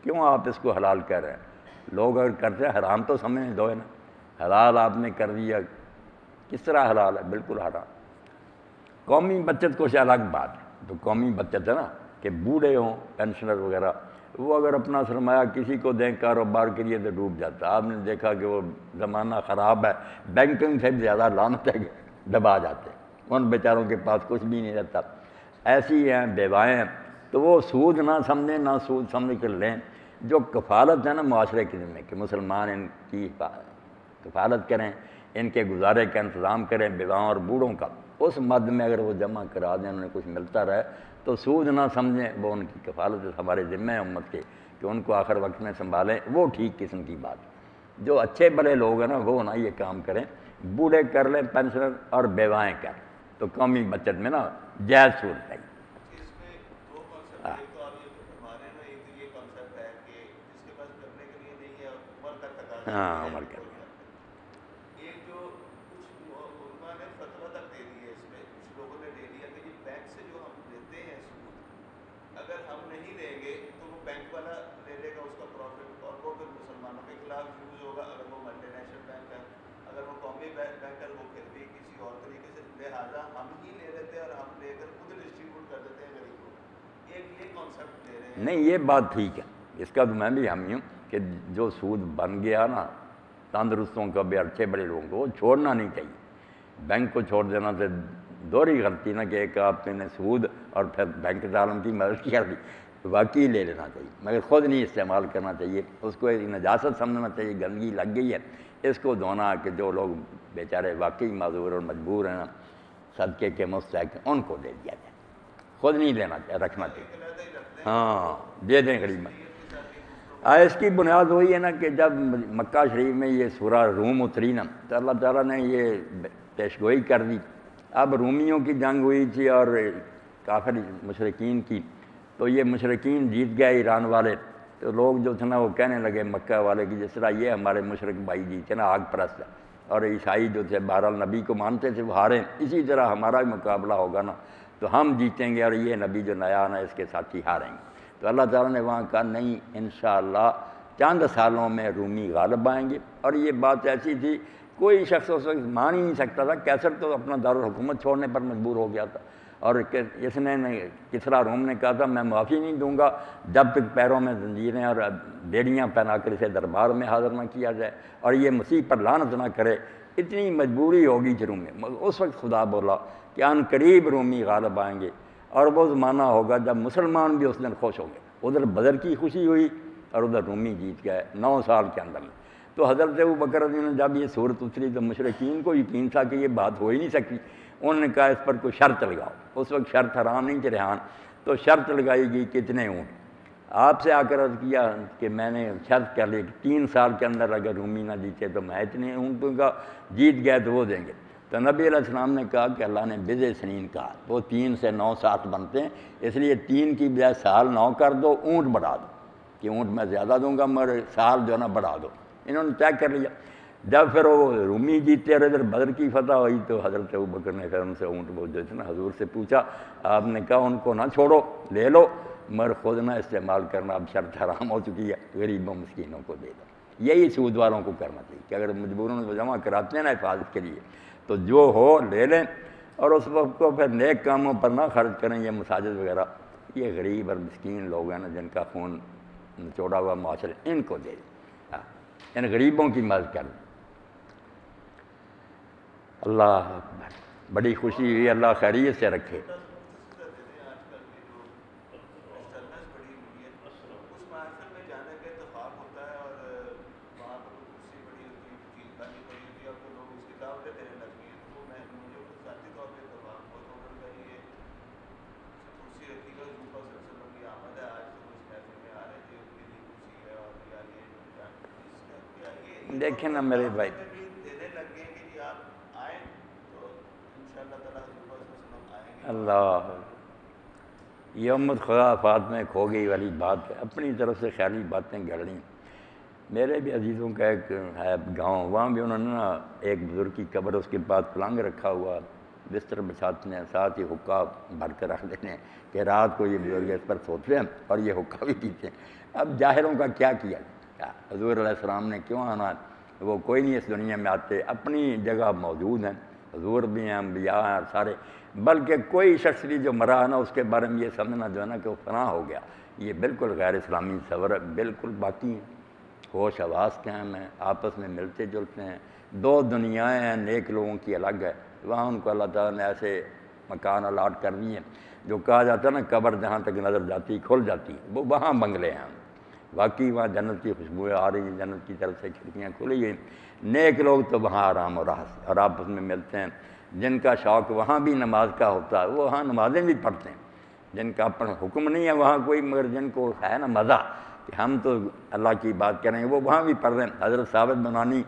کیوں آپ اس کو حلال کہہ رہے ہیں، لوگ اگر کرتے ہیں حرام تو سمجھ دو ہے نا، حلال آپ نے کر دیا، کس طرح حلال ہے، بالکل حرام۔ قومی بچت کچھ الگ بات ہے، تو قومی بچت ہے نا کہ بوڑھے ہوں پینشنر وغیرہ، وہ اگر اپنا سرمایہ کسی کو دیں کاروبار کے لیے تو ڈوب جاتا ہے۔ آپ نے دیکھا کہ وہ زمانہ خراب ہے، بینکنگ سے بھی زیادہ لعنت ہے کہ دبا جاتے ہیں، ان بیچاروں کے پاس کچھ بھی نہیں رہتا۔ ایسی ہیں بیوائیں ہیں تو وہ سود نہ سمجھیں، نہ سود سمجھ کر لیں، جو کفالت ہے نا معاشرے کے ذمے کہ مسلمان ان کی کفالت کریں، ان کے گزارے کا انتظام کریں بیواؤں اور بوڑھوں کا، اس مد میں اگر وہ جمع کرا دیں انہیں کچھ ملتا رہے تو سود نہ سمجھیں، وہ ان کی کفالت ہمارے ذمہ ہے امت کے کہ ان کو آخر وقت میں سنبھالیں، وہ ٹھیک قسم کی بات۔ جو اچھے بڑے لوگ ہیں نا وہ نہ یہ کام کریں، بوڑھے کر لیں پینشنر اور بیوائیں کریں، تو قومی بچت میں نا جائز صورت ہے۔ اس میں دو کانسیپٹ، ایک تو آپ یہ فرما رہے ہیں نا، ایک تو یہ کانسیپٹ ہے کہ جس کے پاس کرنے کے لیے نہیں ہے عمر کا تقاضا ہاں ہے عمر کہ کر کوئی نہیں کرتا۔ ایک جو کچھ علماء نے فتویٰ تک دے دی ہے اس میں، کچھ لوگوں نے دے دیا کہ یہ بینک سے جو ہم لیتے ہیں سود، اگر ہم نہیں لیں گے تو وہ بینک والا لے لے گا اس کا پروفٹ، اور وہ پھر مسلمانوں کے خلاف یوز ہوگا اگر وہ ملٹی نیشنل بینک ہے لہٰذا ہم ہی لے لیتے اور ہم لے کر خود ڈسٹریبیوٹ کر دیتے ہیں غریبوں کو. ایک یہ کانسیپٹ لے رہے ہیں. نہیں، یہ بات ٹھیک ہے، اس کا تو میں بھی حامی ہوں کہ جو سود بن گیا نا تندرستوں کا بھی، اچھے بڑے لوگوں کو، وہ چھوڑنا نہیں چاہیے. بینک کو چھوڑ دینا سے دوہری غلطی نہ کہ ایک آپ نے سود اور پھر بینک عالم کی مدد کر دی. واقعی لے لینا چاہیے مگر خود نہیں استعمال کرنا چاہیے. اس کو ایک نجاست سمجھنا چاہیے، گندگی لگ گئی ہے، اس کو دھونا کہ جو لوگ بیچارے واقعی معذور اور مجبور ہیں نا، صدقے کے مستحق، ان کو دے دیا جائے. خود نہیں لینا چاہیے، رکھنا چاہیے. ہاں، دے دیں غریب. اس کی بنیاد وہی ہے نا کہ جب مکہ شریف میں یہ سورہ روم اتری نا تو اللہ تعالیٰ نے یہ پیشگوئی کر دی. اب رومیوں کی جنگ ہوئی تھی اور کافر مشرکین کی، تو یہ مشرکین جیت گئے ایران والے. تو لوگ جو تھے نا وہ کہنے لگے مکہ والے کہ جس طرح یہ ہمارے مشرک بھائی جیتے نا آگ پرست ہے، اور عیسائی جو تھے بہرحال نبی کو مانتے تھے وہ ہارے، اسی طرح ہمارا بھی مقابلہ ہوگا نا تو ہم جیتیں گے اور یہ نبی جو نیا نا اس کے ساتھی ہاریں گے. تو اللہ تعالیٰ نے وہاں کہا نہیں، انشاءاللہ چند سالوں میں رومی غالب آئیں گے. اور یہ بات ایسی تھی کوئی شخص اس وقت مان ہی نہیں سکتا تھا. کیسر تو اپنا دارالحکومت چھوڑنے پر مجبور ہو گیا تھا، اور اس نے کسریٰ روم نے کہا تھا میں معافی نہیں دوں گا جب تک پیروں میں زنجیریں اور بیڑیاں پہنا کر اسے دربار میں حاضر نہ کیا جائے اور یہ مسیح پر لعنت نہ کرے. اتنی مجبوری ہوگی روم میں. اس وقت خدا بولا کہ ان قریب رومی غالب آئیں گے، اور وہ زمانہ ہوگا جب مسلمان بھی اس دن خوش ہوں گے. ادھر بدر کی خوشی ہوئی اور ادھر رومی جیت گئے 9 سال کے اندر. تو حضرت ابوبکر رضی اللہ عنہ جب یہ صورت اتری تو مشرکین کو یقین تھا کہ یہ بات ہو ہی نہیں سکتی. انہوں نے کہا اس پر کوئی شرط لگاؤ. اس وقت شرط حرام نہیں تھی ریحان، تو شرط لگائی گئی کتنے اونٹ. آپ سے آ کر عرض کیا کہ میں نے شرط کر لی کہ 3 سال کے اندر اگر رومی نہ جیتے تو میں اتنے اونٹوں کا، جیت گئے تو وہ دیں گے. تو نبی علیہ السلام نے کہا کہ اللہ نے بضع سنین کہا، وہ 3 سے 9 سال بنتے ہیں، اس لیے 3 کی بجائے سال 9 کر دو، اونٹ بڑھا دو کہ اونٹ میں زیادہ دوں گا مگر سال جو ہے نا بڑھا دو. انہوں نے طے کر لیا. جب پھر وہ رومی جیتے اور ادھر بدر کی فتح ہوئی تو حضرت ابوبکر نے پھر ان سے اونٹ وہ جو تھے نا حضور سے پوچھا. آپ نے کہا ان کو نہ چھوڑو، لے لو مگر خود نہ استعمال کرنا، اب شرط حرام ہو چکی ہے، غریبوں مسکینوں کو دے دو. یہی سود والوں کو کرنا چاہیے کہ اگر مجبوروں کو جمع کراتے ہیں نا حفاظت کے لیے تو جو ہو لے لیں، اور اس وقت کو پھر نیک کاموں پر نہ خرچ کریں. یہ مساجد وغیرہ یہ غریب اور مسکین لوگ ہیں نا جن کا خون نچوڑا ہوا معاشرے، ان کو دے دیں، ان غریبوں کی مدد کریں. اللہ بڑی خوشی ہوئی، اللہ خیریت سے رکھے. دیکھیں نا میرے بھائی، اللہ یہ امت خدا آفات میں کھو گئی والی بات ہے. اپنی طرف سے خیالی باتیں گڑ لیں. میرے بھی عزیزوں کا ایک ہے گاؤں، وہاں بھی انہوں نے نا ایک بزرگ کی قبر، اس کے بعد پلنگ رکھا ہوا، بستر بچھاتے ہیں، ساتھ ہی حقہ بھر کر رکھ دیتے ہیں کہ رات کو یہ بزرگ اس پر سوتے ہیں اور یہ حقہ بھی پیتے ہیں. اب جاہلوں کا کیا کیا؟ حضور علیہ السلام نے کیوں آنا؟ وہ کوئی نہیں اس دنیا میں آتے، اپنی جگہ موجود ہیں، حضور بھی ہیں، انبیاء ہیں سارے. بلکہ کوئی شخص بھی جو مرا ہے نا اس کے بارے میں یہ سمجھنا جو ہے نا کہ وہ فنا ہو گیا، یہ بالکل غیر اسلامی تصور ہے. بالکل باقی ہیں، ہوش حواس قائم ہیں، آپس میں ملتے جلتے ہیں. 2 دنیایں ہیں، نیک لوگوں کی الگ ہے. وہاں ان کو اللہ تعالیٰ نے ایسے مکان الاٹ کر دیے جو کہا جاتا ہے نا قبر جہاں تک نظر جاتی کھل جاتی ہے، وہ وہاں بنگلے ہیں. واقعی وہاں جنت کی خوشبوئیں آ رہی ہیں، جنت کی طرف سے کھڑکیاں کھلی گئی. نیک لوگ تو وہاں آرام و راحت اور آپس میں ملتے ہیں. جن کا شوق وہاں بھی نماز کا ہوتا ہے وہ وہاں نمازیں بھی پڑھتے ہیں. جن کا اپنا حکم نہیں ہے وہاں کوئی، مگر جن کو ہے نا مزہ کہ ہم تو اللہ کی بات کریں وہ وہاں بھی پڑھ رہے ہیں. حضرت ثابت بنانی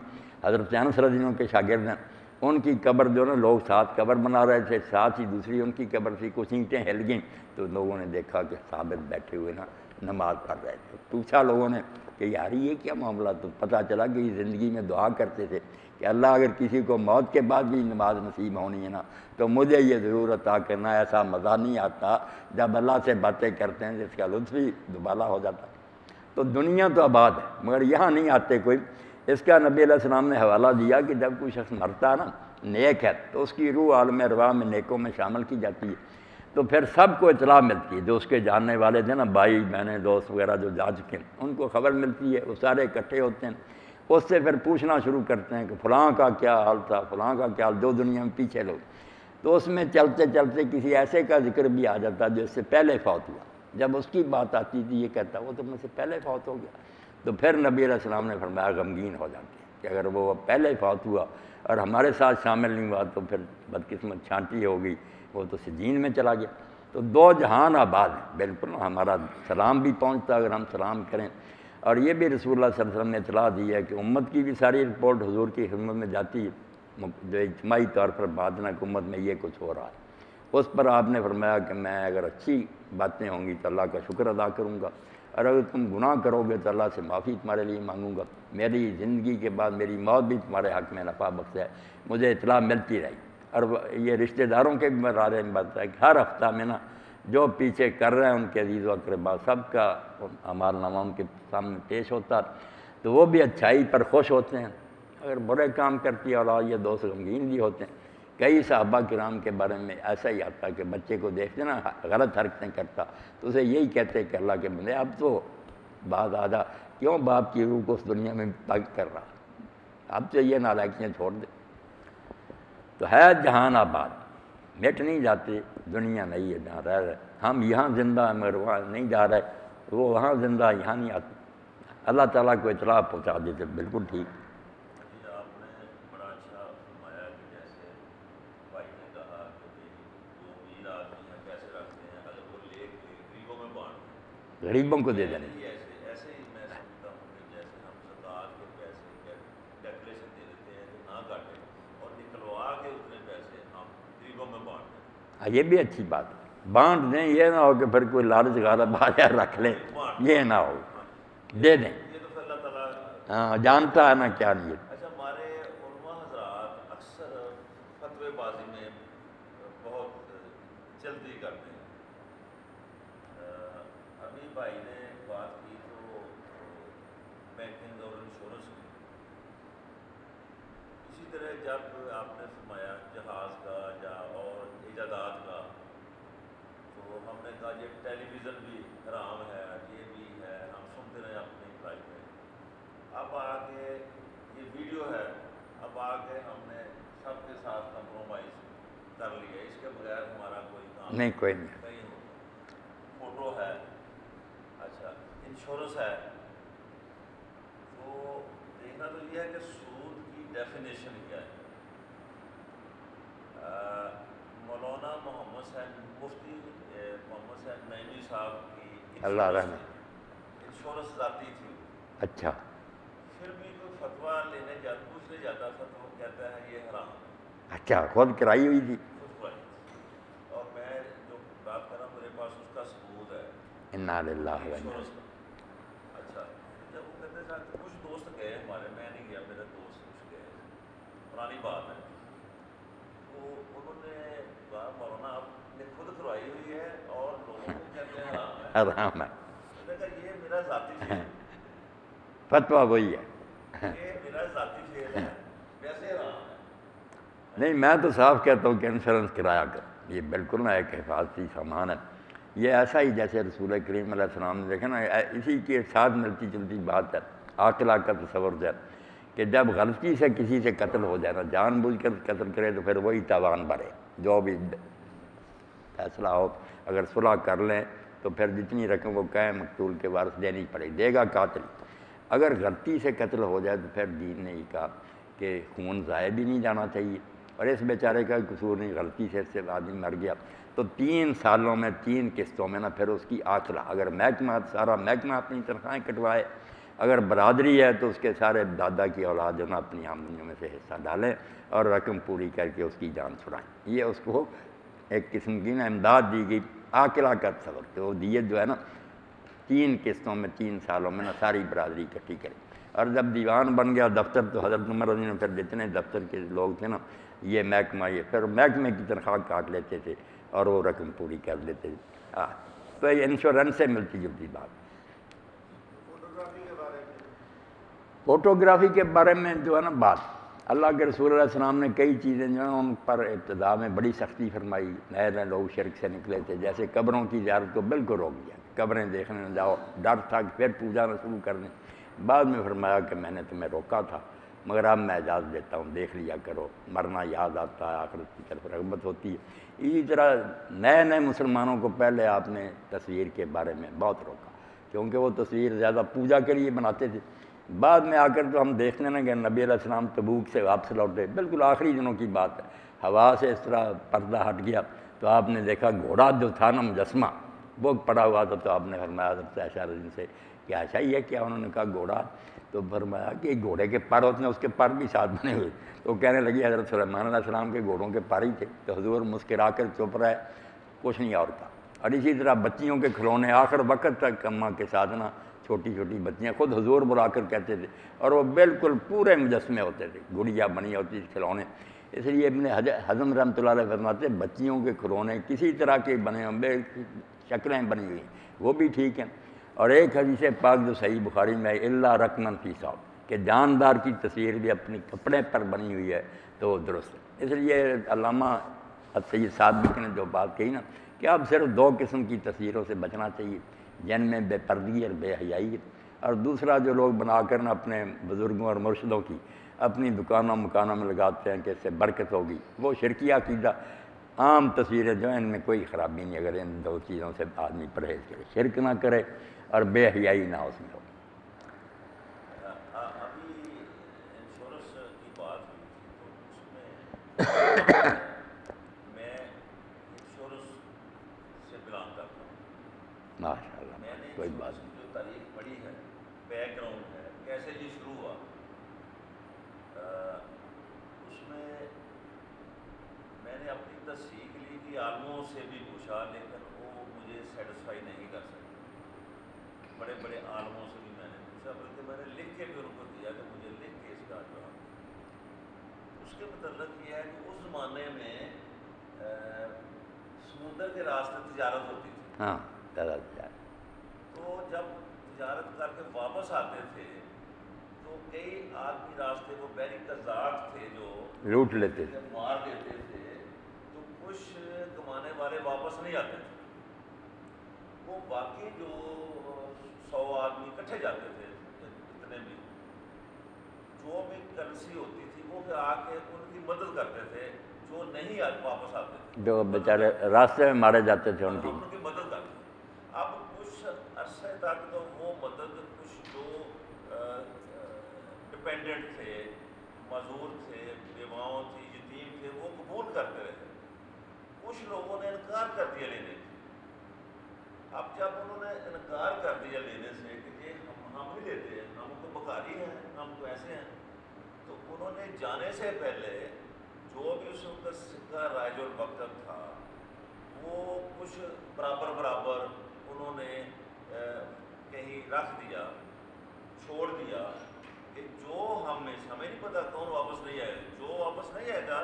حضرت انس رضی اللہ عنہ کے شاگرد ہیں. ان کی قبر جو نا لوگ ساتھ قبر بنا رہے تھے، ساتھ ہی دوسری ان کی قبر تھی، کچھ اینٹیں ہل گئیں تو لوگوں نے دیکھا کہ ثابت بیٹھے ہوئے نا نماز پڑھ رہے تھے. پوچھا لوگوں نے کہ یار یہ کیا معاملہ؟ تو پتہ چلا کہ یہ زندگی میں دعا کرتے تھے کہ اللہ اگر کسی کو موت کے بعد بھی نماز نصیب ہونی ہے نا تو مجھے یہ ضرور عطا کرنا. ایسا مزہ نہیں آتا جب اللہ سے باتیں کرتے ہیں جس کا لطف ہی دوبالا ہو جاتا. تو دنیا تو آباد ہے مگر یہاں نہیں آتے کوئی. اس کا نبی علیہ السلام نے حوالہ دیا کہ جب کوئی شخص مرتا ہے نا نیک ہے تو اس کی روح عالم ارواح میں نیکوں میں شامل کی جاتی ہے، تو پھر سب کو اطلاع ملتی ہے، جو اس کے جاننے والے تھے نا، بھائی بہنیں دوست وغیرہ جو جا چکے ہیں ان کو خبر ملتی ہے، وہ سارے اکٹھے ہوتے ہیں، اس سے پھر پوچھنا شروع کرتے ہیں کہ فلاں کا کیا حال تھا، فلاں کا کیا حال، جو دنیا میں پیچھے لوگ، تو اس میں چلتے چلتے کسی ایسے کا ذکر بھی آ جاتا جو اس سے پہلے فوت ہوا، جب اس کی بات آتی تھی یہ کہتا وہ تو مجھ سے پہلے فوت ہو گیا، تو پھر نبی علیہ السلام نے فرمایا غمگین ہو جاتے ہیں کہ اگر وہ پہلے فوت ہوا اور ہمارے ساتھ شامل نہیں ہوا تو پھر بدقسمت چھانٹی ہوگی، وہ تو سجین میں چلا گیا۔ تو دو جہان آباد ہیں، بالکل ہمارا سلام بھی پہنچتا اگر ہم سلام کریں، اور یہ بھی رسول اللہ صلی اللہ علیہ وسلم نے اطلاع دی ہے کہ امت کی بھی ساری رپورٹ حضور کی خدمت میں جاتی ہے، جو اجتماعی طور پر بات نہ کہ امت میں یہ کچھ ہو رہا ہے، اس پر آپ نے فرمایا کہ میں اگر اچھی باتیں ہوں گی تو اللہ کا شکر ادا کروں گا، اور اگر تم گناہ کرو گے تو اللہ سے معافی تمہارے لیے مانگوں گا، میری زندگی کے بعد میری موت بھی تمہارے حق میں نفع بخش ہے، مجھے اطلاع ملتی رہی۔ اور یہ رشتہ داروں کے بھی بارے میں بات ہے کہ ہر ہفتہ میں نا جو پیچھے کر رہے ہیں ان کے عزیز و اقربا سب کا اعمال نامہ ان کے سامنے پیش ہوتا، تو وہ بھی اچھائی پر خوش ہوتے ہیں، اگر برے کام کرتی اولاد یہ دوست غمگین بھی ہوتے ہیں۔ کئی صحابہ کرام کے بارے میں ایسا ہی آتا کہ بچے کو دیکھتے نا غلط حرکتیں کرتا تو اسے یہی کہتے کہ اللہ کے بندے اب تو بعد آدھا کیوں باپ کی روح کو اس دنیا میں تنگ کر رہا، اب تو یہ نالائکیاں چھوڑ دے۔ تو ہے جہان آباد، مٹ نہیں جاتے، دنیا نہیں ہے جہاں رہ رہے، ہم یہاں زندہ ہیں مگر وہاں نہیں جا رہے، وہ وہاں زندہ یہاں نہیں آتے، اللہ تعالیٰ کو اطلاع پہنچا دیتے، بالکل ٹھیک۔ جی آپ نے بڑا اچھا فرمایا کہ جیسے بھائی نے کہا کہ جو امیر آدمی ہیں پیسے رکھتے ہیں اگر وہ لے کے غریبوں میں بانٹ دیں، غریبوں کو دے دینے، ایسے ہی میں سمجھتا ہوں کہ جیسے ہم زکوٰۃ کے پیسے ڈیکلیریشن دے دیتے ہیں کہ نہ کاٹیں اور نکلوا کے اتنے پیسے ہم غریبوں میں بانٹ دیں۔ ہاں یہ بھی اچھی بات ہے، بانٹ دیں، یہ نہ ہو کہ پھر کوئی لالچ غالب آ جائے رکھ لیں، یہ نہ ہو، دے دیں، یہ تو پھر اللہ تعالیٰ ہاں جانتا ہے نا کیا نیت۔ اچھا ہمارے علماء حضرات اکثر فتوی بازی میں بہت جلدی کرتے ہیں، ابھی بھائی نے بات کی تو بینکنگ اور انشورنس کی، اسی طرح جب آپ نے فرمایا جہاز کا یا اور ایجادات کا تو ہم نے کہا یہ ٹیلی ویژن بھی حرام ہے، یہ بھی ہے، ہم سنتے رہے اپنی لائف میں، اب آگے یہ ویڈیو ہے، اب آگے ہم نے سب کے ساتھ کمپرومائز کر لیا، اس کے بغیر ہمارا کوئی کام نہیں کوئی نہیں، نہیں ہوتا، فوٹو ہے، اچھا انشورنس ہے، تو دیکھنا تو یہ ہے کہ سود کی ڈیفینیشن کیا ہے۔ مولانا محمد صاحب مفتی محمد صاحب نعیمی صاحب کی اللہ رحمہ، انشورنس ذاتی تھی، اچھا پھر بھی کوئی فتویٰ پوچھنے جاتا تھا تو وہ کہتا ہے یہ حرام ہے، اچھا خود کرائی ہوئی تھی، خود کرائی، اور میں جو بات کر رہا ہوں میرے پاس اس کا ثبوت ہے انا للہ و انا انشورنس کا۔ اچھا جب وہ کہتے ہیں کچھ دوست گئے ہمارے، میں نہیں گیا، میرے دوست کچھ گئے، پرانی بات ہے، تو انہوں نے کہا مولانا آپ نے خود کروائی ہوئی ہے اور لوگوں کو کہتے ہیں حرام ہے، آرام ہے، میں نے کہا یہ میرا ذاتی فیل ہے، فتویٰ وہی ہے، یہ میرا ذاتی فیل ہے، ویسے حرام ہے۔ نہیں میں تو صاف کہتا ہوں کہ انشورنس کرایا کر، یہ بالکل نہ ایک حفاظتی سامان ہے، یہ ایسا ہی جیسے رسول کریم علیہ السلام نے دیکھا نا، اسی کے ساتھ ملتی جلتی بات ہے، عاقلہ کا تصور ہے کہ جب غلطی سے کسی سے قتل ہو جائے نا، جان بوجھ کر قتل کرے تو پھر وہی تاوان بھرے، جو بھی فیصلہ ہو، اگر صلح کر لیں تو پھر جتنی رقم وہ کہیں مقتول کے وارث دینی پڑے، دے گا قاتل، اگر غلطی سے قتل ہو جائے تو پھر دین نے یہ کہا کہ خون ضائع بھی نہیں جانا چاہیے، اور اس بیچارے کا قصور نہیں، غلطی سے اس سے آدمی مر گیا تو 3 سالوں میں 3 قسطوں میں نا پھر اس کی عاقلہ، اگر محکمہ سارا محکمہ اپنی تنخواہیں کٹوائے، اگر برادری ہے تو اس کے سارے دادا کی اولاد جو نا اپنی آمدنیوں میں سے حصہ ڈالیں اور رقم پوری کر کے اس کی جان چھڑائیں، یہ اس کو ایک قسم کی نا امداد دی گئی، عاقلہ کا تصور، تو دیت جو ہے نا 3 قسطوں میں 3 سالوں میں نا ساری برادری اکٹھی کرے، اور جب دیوان بن گیا دفتر تو حضرت عمر رضی اللہ عنہ پھر جتنے دفتر کے لوگ تھے نا یہ محکمہ، یہ پھر محکمے کی تنخواہ کاٹ لیتے تھے اور وہ رقم پوری کر لیتے تھے، تو یہ انشورنس سے ملتی جلتی بات۔ فوٹوگرافی کے بارے میں فوٹوگرافی کے بارے میں جو ہے نا بات، اللہ کے رسول علیہ السلام نے کئی چیزیں جو ہیں ان پر ابتدا میں بڑی سختی فرمائی. نئے نئے لوگ شرک سے نکلے تھے، جیسے قبروں کی زیارت کو بالکل روک دیا، قبریں دیکھنے نہ جاؤ، ڈر تھا کہ پھر پوجا نہ شروع کر دیں. بعد میں فرمایا کہ میں نے تمہیں روکا تھا مگر اب میں اجازت دیتا ہوں، دیکھ لیا کرو، مرنا یاد آتا ہے، آخرت کی طرف رغبت ہوتی ہے. اسی طرح نئے نئے مسلمانوں کو پہلے آپ نے تصویر کے بارے میں بہت روکا، کیونکہ وہ تصویر زیادہ پوجا کے لیے بناتے تھے. بعد میں آ کر تو ہم دیکھنے نہ گئے، نبی علیہ السلام تبوک سے واپس لوٹے، بالکل آخری دنوں کی بات ہے، ہوا سے اس طرح پردہ ہٹ گیا تو آپ نے دیکھا گھوڑا جو تھا نا مجسمہ وہ پڑا ہوا تھا. تو آپ نے فرمایا حضرت عائشہ رضی اللہ عنہا سے کہ ایسا ہی ہے کیا؟ انہوں نے کہا گھوڑا. تو فرمایا کہ گھوڑے کے پر ہوتے ہیں، اس کے پر بھی ساتھ بنے ہوئے. تو کہنے لگی حضرت سلیمان علیہ السلام کے گھوڑوں کے پر ہی تھے. تو حضور مسکرا کر چپ رہے، کچھ نہیں اور کہا. اور اسی طرح بچیوں کے کھلونے آخر وقت تک اماں کے ساتھ نا چھوٹی چھوٹی بچیاں خود حضور بلا کر کہتے تھے، اور وہ بالکل پورے مجسمے ہوتے تھے، گڑیا بنی ہوتی تھی کھلونے. اس لیے ابن حزم رحمۃ اللہ علیہ فرماتے بچیوں کے کھلونے کسی طرح کے بنے ہوئے، شکلیں بنی ہوئی وہ بھی ٹھیک ہیں. اور ایک حدیث پاک جو صحیح بخاری میں اللہ رقمن فی صاحب کہ جاندار کی تصویر بھی اپنے کپڑے پر بنی ہوئی ہے تو وہ درست ہے. اس لیے علامہ سید صادق نے جو بات کہی نا کہ اب صرف دو قسم کی تصویروں سے بچنا چاہیے، جن میں بے پردگی اور بے حیائی ہے، اور دوسرا جو لوگ بنا کر نا اپنے بزرگوں اور مرشدوں کی اپنی دکانوں مکانوں میں لگاتے ہیں کہ اس سے برکت ہوگی، وہ شرکیہ عقیدہ. عام تصویریں جو ہیں ان میں کوئی خرابی نہیں اگر ان دو چیزوں سے آدمی پرہیز کرے، شرک نہ کرے اور بے حیائی نہ اس میں ہو. ابھی انشورنس کی بات ہوئی تھی تو اس میں میں انشورنس سے بلانگ کرتا ہوں. ماشاء اللہ میں نے کوئی بات انشورنس کی جو تاریخ پڑھی ہے، بیک گراؤنڈ ہے، کیسے یہ شروع ہوا، اس میں نے اپنی تصدیق لی کہ عالموں سے بھی پوچھا لیکن وہ مجھے سیٹسفائی نہیں کر سکے. بڑے بڑے عالموں سے بھی میں نے پوچھا، بلکہ میں نے لکھ کے بھی ان کو دیا کہ مجھے لکھ کے اس کا جواب. اس کے متعلق یہ ہے کہ اس زمانے میں سمندر کے راستے تجارت ہوتی تھی. ہاں زیادہ تجارت. تو جب تجارت کر کے واپس آتے تھے تو کئی آدمی راستے کو بحری قزاق تھے جو لوٹ لیتے تھے. مار دیتے تھے، تو کچھ کمانے والے واپس نہیں آتے تھے. وہ باقی جو 100 آدمی اکٹھے جاتے تھے، اتنے بھی جو بھی کرنسی ہوتی تھی وہ پھر آ کے ان کی مدد کرتے تھے جو نہیں واپس آتے تھے، جو بیچارے راستے میں مارے جاتے تھے ان کی مدد کرتے تھے. اب کچھ عرصے تک تو وہ مدد کچھ جو ڈپینڈنٹ تھے، معذور تھے، بیواؤں تھی، یتیم تھے، وہ قبول کرتے رہے. کچھ لوگوں نے انکار کر دیا لینے سے. اب جب انہوں نے انکار کر دیا لینے سے کہ یہ ہم نہیں لیتے، ہم تو بکاری ہیں، ہم تو ایسے ہیں، تو انہوں نے جانے سے پہلے جو بھی اس وقت سکہ رائج الوقت تھا وہ کچھ برابر برابر انہوں نے کہیں رکھ دیا، چھوڑ دیا کہ جو ہمیں نہیں پتا کون واپس نہیں آئے، جو واپس نہیں آئے گا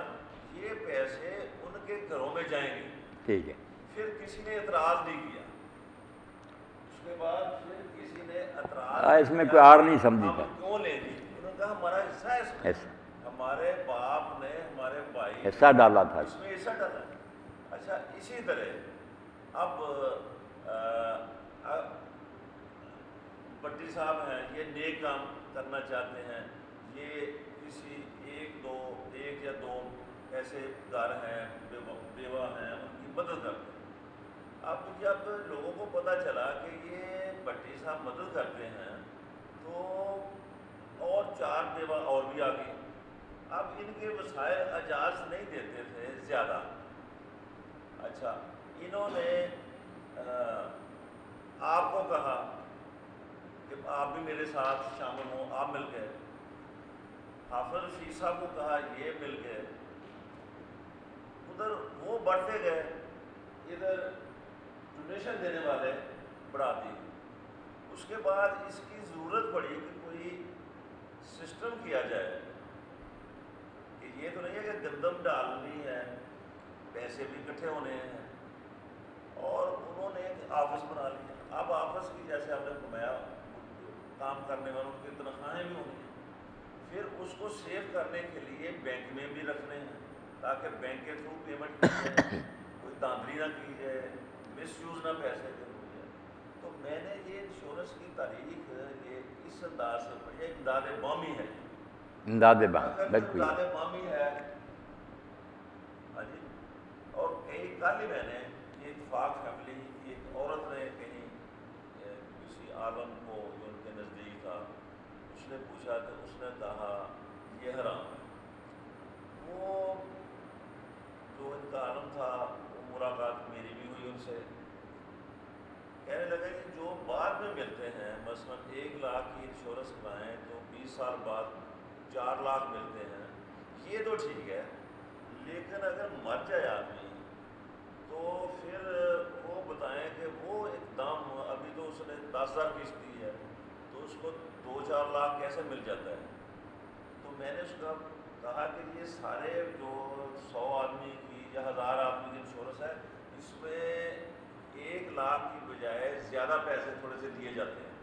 یہ پیسے ان کے گھروں میں جائیں گے. ٹھیک ہے. پھر کسی نے اعتراض نہیں کیا. اس کے بعد پھر کسی نے اعتراض اس میں کوئی آر نہیں سمجھی تھا. کیوں لیں گے؟ انہوں نے کہا ہمارا حصہ ہے اس میں، ہمارے باپ نے ہمارے بھائی حصہ ڈالا تھا اس میں حصہ ڈالا. اچھا اسی طرح اب بٹی صاحب ہیں، یہ نیک کام کرنا چاہتے ہیں، یہ کسی ایک یا دو ایسے گھر ہیں، بیوہ ہیں، ان کی مدد کرتے ہیں. اب جب لوگوں کو پتہ چلا کہ یہ بٹی صاحب مدد کرتے ہیں تو اور 4 بیوہ اور بھی آ گئی. اب ان کے وسائل اجاز نہیں دیتے تھے زیادہ. اچھا انہوں نے آپ کو کہا کہ آپ بھی میرے ساتھ شامل ہوں، آپ مل گئے. حافظ رشید صاحب کو کہا یہ مل گئے. ادھر وہ بڑھتے گئے، ادھر ڈونیشن دینے والے بڑھاتی. اس کے بعد اس کی ضرورت پڑی کہ کوئی سسٹم کیا جائے کہ یہ تو نہیں ہے کہ گندم ڈالنی ہے، پیسے بھی اکٹھے ہونے ہیں. اور انہوں نے ایک آفس بنا لیا. اب آفس کی جیسے آپ نے فرمایا کام کرنے والوں کی تنخواہیں بھی ہونی ہیں. پھر اس کو سیو کرنے کے لیے بینک میں بھی رکھنے ہیں تاکہ بینک کے تھرو پیمنٹ کی جائے، کوئی دھاندلی نہ کی جائے، مس یوز نہ پیسے کے ہو جائے۔ تو میں نے یہ انشورنس کی تاریخ یہ اس انداز سے پڑھی ہے، امداد بامی ہے، امداد بامی اگر بالکل، امداد بامی ہے۔ ہاں جی، اور کل ہی میں نے یہ اتفاق فیملی کی ایک عورت نے کہیں کسی عالم کو جو ان کے نزدیک تھا، اس نے پوچھا تو اس نے کہا یہ حرام ہے۔ وہ جو ان کا عالم تھا وہ ملاقات میری بھی ہوئی ان سے، کہنے لگا کہ جو بعد میں ملتے ہیں، مثلا 1 لاکھ کی انشورنس کرائیں تو 20 سال بعد 4 لاکھ ملتے ہیں، یہ تو ٹھیک ہے، لیکن اگر مر جائے آدمی تو پھر وہ بتائیں کہ وہ ایک دم ابھی تو اس نے 10,000 قسط دی ہے تو اس کو 2-4 لاکھ کیسے مل جاتا ہے؟ تو میں نے اس کا کہا کہ یہ سارے جو 100 آدمی کی یا 1000 آدمی کی انشورنس ہے، اس میں 1 لاکھ کی بجائے زیادہ پیسے تھوڑے سے دیے جاتے ہیں۔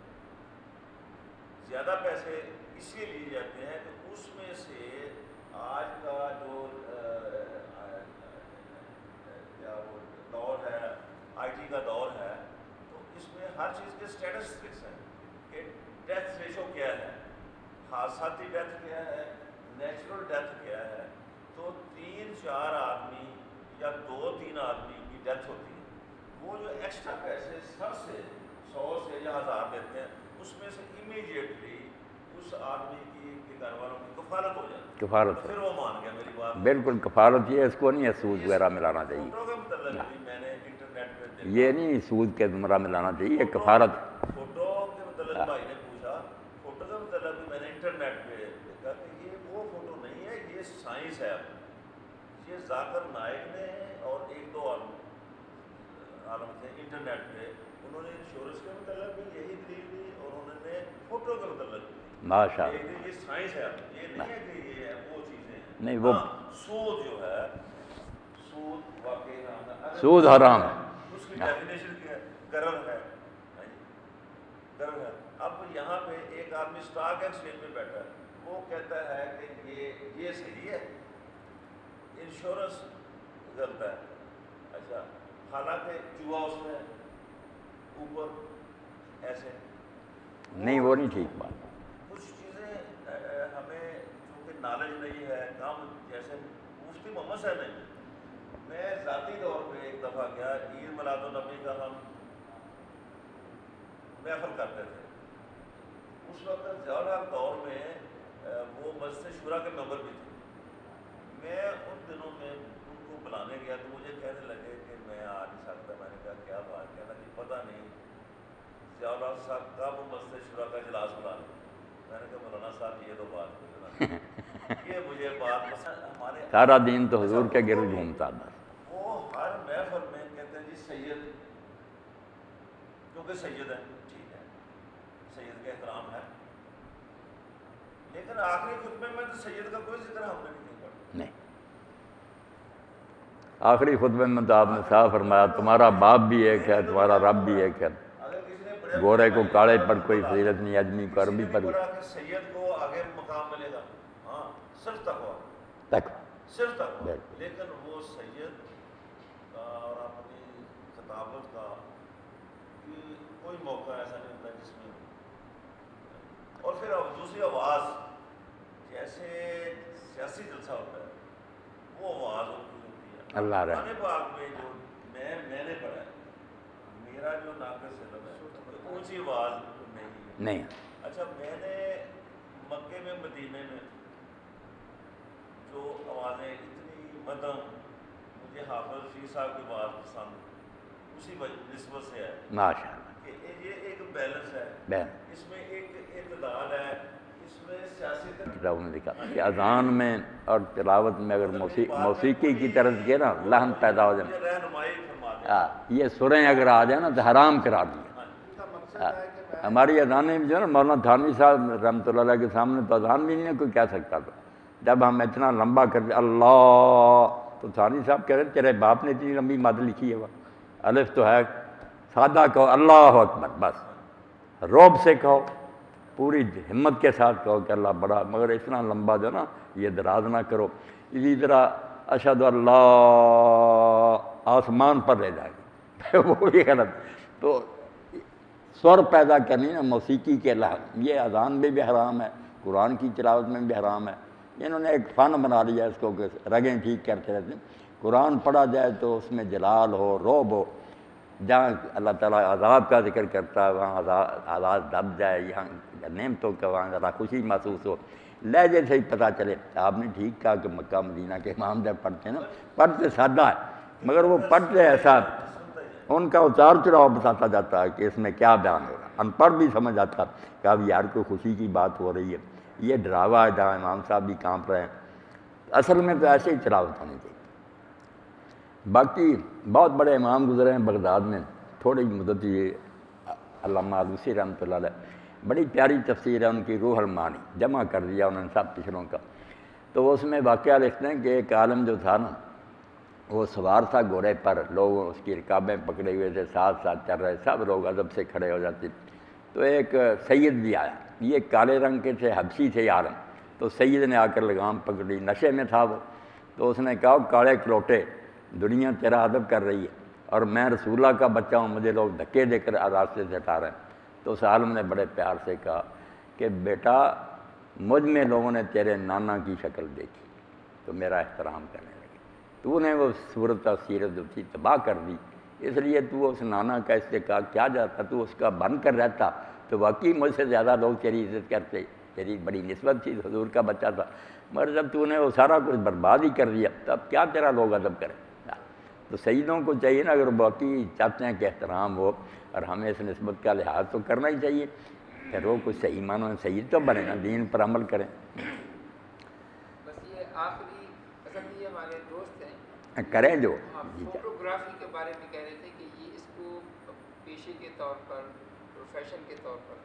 زیادہ پیسے اس لیے لیے جاتے ہیں کہ اس میں سے آج کا جو وہ دور ہے، آئی ٹی کا دور ہے، تو اس میں ہر چیز کے اسٹیٹسٹکس ہیں کہ ڈیتھ ریشو کیا ہے، حادثاتی ڈیتھ کیا ہے، نیچرل ڈیتھ کیا ہے۔ تو 3-4 آدمی یا 2-3 آدمی کی ڈیتھ ہوتی ہے، وہ جو ایکسٹرا پیسے سر سے 100 سے یا 1000 دیتے ہیں، اس میں سے امیڈیٹلی اس آدمی کی گھر والوں کی کفالت ہو جاتی ہے، کفارت پھر وہ مان گیا میری بات۔ بالکل کفارت، یہ اس کو نہیں ہے سود وغیرہ ملانا چاہیے، فوٹو کے متعلق بھی میں نے انٹرنیٹ پہ دیکھا، یہ نہیں سود کے زمرہ ملانا چاہیے، یہ کفارت۔ فوٹو کے متعلق بھائی نے پوچھا، فوٹو کے متعلق بھی میں نے انٹرنیٹ پہ دیکھا کہ یہ وہ فوٹو نہیں ہے، یہ سائنس ہے۔ یہ ذاکر نائک نے اور 1-2 عالم تھے انٹرنیٹ پہ، انہوں نے انشورنس کے متعلق بھی یہی دلیل دی اور انہوں نے فوٹو کے متعلق بھی ماشاء اللہ، یہ سائنس ہے، یہ نہیں ہے کہ یہ وہ چیزیں ہیں۔ نہیں وہ سود جو ہے، سود واقعی حرام ہے، سود حرام ہے، اس کی ڈیفینیشن کیا ہے؟ غرر ہے، غرر ہے۔ اب یہاں پہ ایک آدمی اسٹاک ایکسچینج پہ بیٹھا ہے، وہ کہتا ہے کہ یہ صحیح ہے، انشورنس غلط ہے۔ اچھا، حالانکہ جوا اس میں اوپر ایسے نہیں وہ نہیں ٹھیک بات۔ کچھ چیزیں ہمیں چونکہ نالج نہیں ہے، کام جیسے مفتی محمد صاحب نے، میں ذاتی طور پہ ایک دفعہ گیا، عید میلاد النبی کا ہم محفل کرتے تھے، اس وقت ضیاء دور میں وہ مسجد شورا کے ممبر بھی تھے۔ میں ان دنوں میں ان کو بلانے گیا تو مجھے کہنے لگے کہ میں آ نہیں سکتا۔ میں نے کہا کیا بات؟ کہنا کہ پتہ نہیں ضیاء صاحب کب مسجد شورا کا اجلاس بلا لیں۔ میں نے کہا مولانا صاحب یہ تو بات ہوئی، یہ مجھے بات پسند۔ ہمارے سارا دین تو حضور کے گرد گھومتا تھا، وہ ہر محفل میں کہتے ہیں جی سید، کیونکہ سید ہے، ٹھیک ہے، سید کا احترام ہے، لیکن آخری خطبے میں تو سید کا کوئی ذکر ہم نے نہیں پڑھا۔ نہیں آخری خطبے میں تو آپ نے صاف فرمایا تمہارا باپ بھی ایک ہے، تمہارا رب بھی ایک ہے، اگر کسی نے بڑے گورے کو کاڑے پر کوئی فضیلت نہیں، آدمی کو عربی پر کہ سید کو آگے مقام ملے گا، ہاں صرف تقویٰ، تک صرف تقویٰ، لیکن وہ سید کا اور اپنی خطابت کا کوئی موقع ایسا نہیں ہوتا جس میں۔ اور پھر دوسری آواز، جیسے سیاسی جلسہ ہوتا ہے وہ آواز ہوتی ہے اللہ رحم۔ قرآن پاک میں جو میں نے پڑھا ہے، میرا جو ناقص علم ہے، اونچی آواز نہیں۔ اچھا، میں نے مکے میں مدینے میں جو آوازیں اتنی مدم، مجھے حافظ فی صاحب کی بات پسند اسی نسبت سے ہے ماشاء اللہ کہ یہ ایک بیلنس ہے، بہن اس میں ایک اعتدال ہے، اس میں سیاسی کتابوں میں لکھا کہ اذان میں اور تلاوت میں اگر موسیقی کی طرف گئے نا لحن پیدا ہو جائے، رہنمائی فرما دیں۔ یہ سریں اگر آ جائیں نا تو حرام قرار دیا۔ ہماری اذانیں جو ہے نا، مولانا تھانوی صاحب رحمۃ اللہ علیہ کے سامنے تو اذان بھی نہیں کوئی کہہ سکتا تھا، جب ہم اتنا لمبا کر اللہ تو تھانوی صاحب کہہ رہے تیرے باپ نے اتنی لمبی مد لکھی ہے، وہ الف تو ہے، سادہ کہو اللہ اکبر، بس روب سے کہو پوری ہمت کے ساتھ کہو کہ اللہ بڑا، مگر اتنا لمبا جو نا یہ دراز نہ کرو۔ اسی طرح اشہد اللہ آسمان پر رہ جائے گی وہ بھی غلط۔ تو سور پیدا کرنی نا موسیقی کے علاوہ، یہ اذان میں بھی حرام ہے، قرآن کی تلاوت میں بھی حرام ہے۔ انہوں نے ایک فن بنا لیا اس کو کہ رگیں ٹھیک کرتے رہتے ہیں۔ قرآن پڑھا جائے تو اس میں جلال ہو، رعب ہو، جہاں اللہ تعالیٰ عذاب کا ذکر کرتا ہے وہاں عذاب دب جائے، یہاں نعمتوں کا وہاں ذرا خوشی محسوس ہو، لہجے سے ہی پتہ چلے۔ آپ نے ٹھیک کہا کہ مکہ مدینہ کے امام جب پڑھتے ہیں نا، پڑھتے سادہ ہے مگر وہ پڑھتے ایسا، ان کا اتار چڑھاؤ بتاتا جاتا ہے کہ اس میں کیا بیان ہو رہا ہے۔ ان پڑھ بھی سمجھ آتا کہ اب یار کوئی خوشی کی بات ہو رہی ہے، یہ ڈراوا ہے جہاں امام صاحب بھی کانپ رہے ہیں۔ اصل میں تو ایسے ہی تلاوت ہونی چاہیے۔ باقی بہت بڑے امام گزرے ہیں بغداد میں، تھوڑی مدت یہ علامہ آلوسی رحمۃ اللہ علیہ، بڑی پیاری تفسیر ہے ان کی روح المعانی، جمع کر دیا انہوں نے سب پچھلوں کا۔ تو اس میں واقعہ لکھتے ہیں کہ ایک عالم جو تھا نا، وہ سوار تھا گھوڑے پر، لوگ اس کی رکابیں پکڑے ہوئے تھے، ساتھ ساتھ چل رہے، سب لوگ ادب سے کھڑے ہو جاتے۔ تو ایک سید بھی آیا، یہ کالے رنگ کے تھے، حبشی تھے عالم۔ تو سید نے آ کر لگام پکڑی، نشے میں تھا وہ، تو اس نے کہا کالے کلوٹے، دنیا تیرا ادب کر رہی ہے اور میں رسول اللہ کا بچہ ہوں، مجھے لوگ دھکے دے کر راستے سے ہٹا رہے ہیں۔ تو اس عالم نے بڑے پیار سے کہا کہ بیٹا مجھ میں لوگوں نے تیرے نانا کی شکل دیکھی تو میرا احترام کرنے لگے، تو نے وہ صورت اور سیرت جو تھی تباہ کر دی، اس لیے تو اس نانا کا استحقاق کیا جاتا، تو اس کا بن کر رہتا تو واقعی مجھ سے زیادہ لوگ تیری عزت کرتے، تیری بڑی نسبت تھی، حضور کا بچہ تھا، مگر جب تو نے وہ سارا کچھ برباد ہی کر دیا تب کیا تیرا لوگ ادب کریں۔ تو سیدوں کو چاہیے نا، اگر باقی چاہتے ہیں کہ احترام ہو اور ہمیں اس نسبت کا لحاظ تو کرنا ہی چاہیے، پھر وہ کچھ صحیح معنوں میں سید تو بنے نا، دین پر عمل کریں۔ بس یہ آخری اصل یہ ہمارے دوست ہیں کریں جو فوٹوگرافی کے بارے میں کہہ رہے تھے کہ یہ اس کو پیشے کے طور پر، پروفیشن کے طور پر،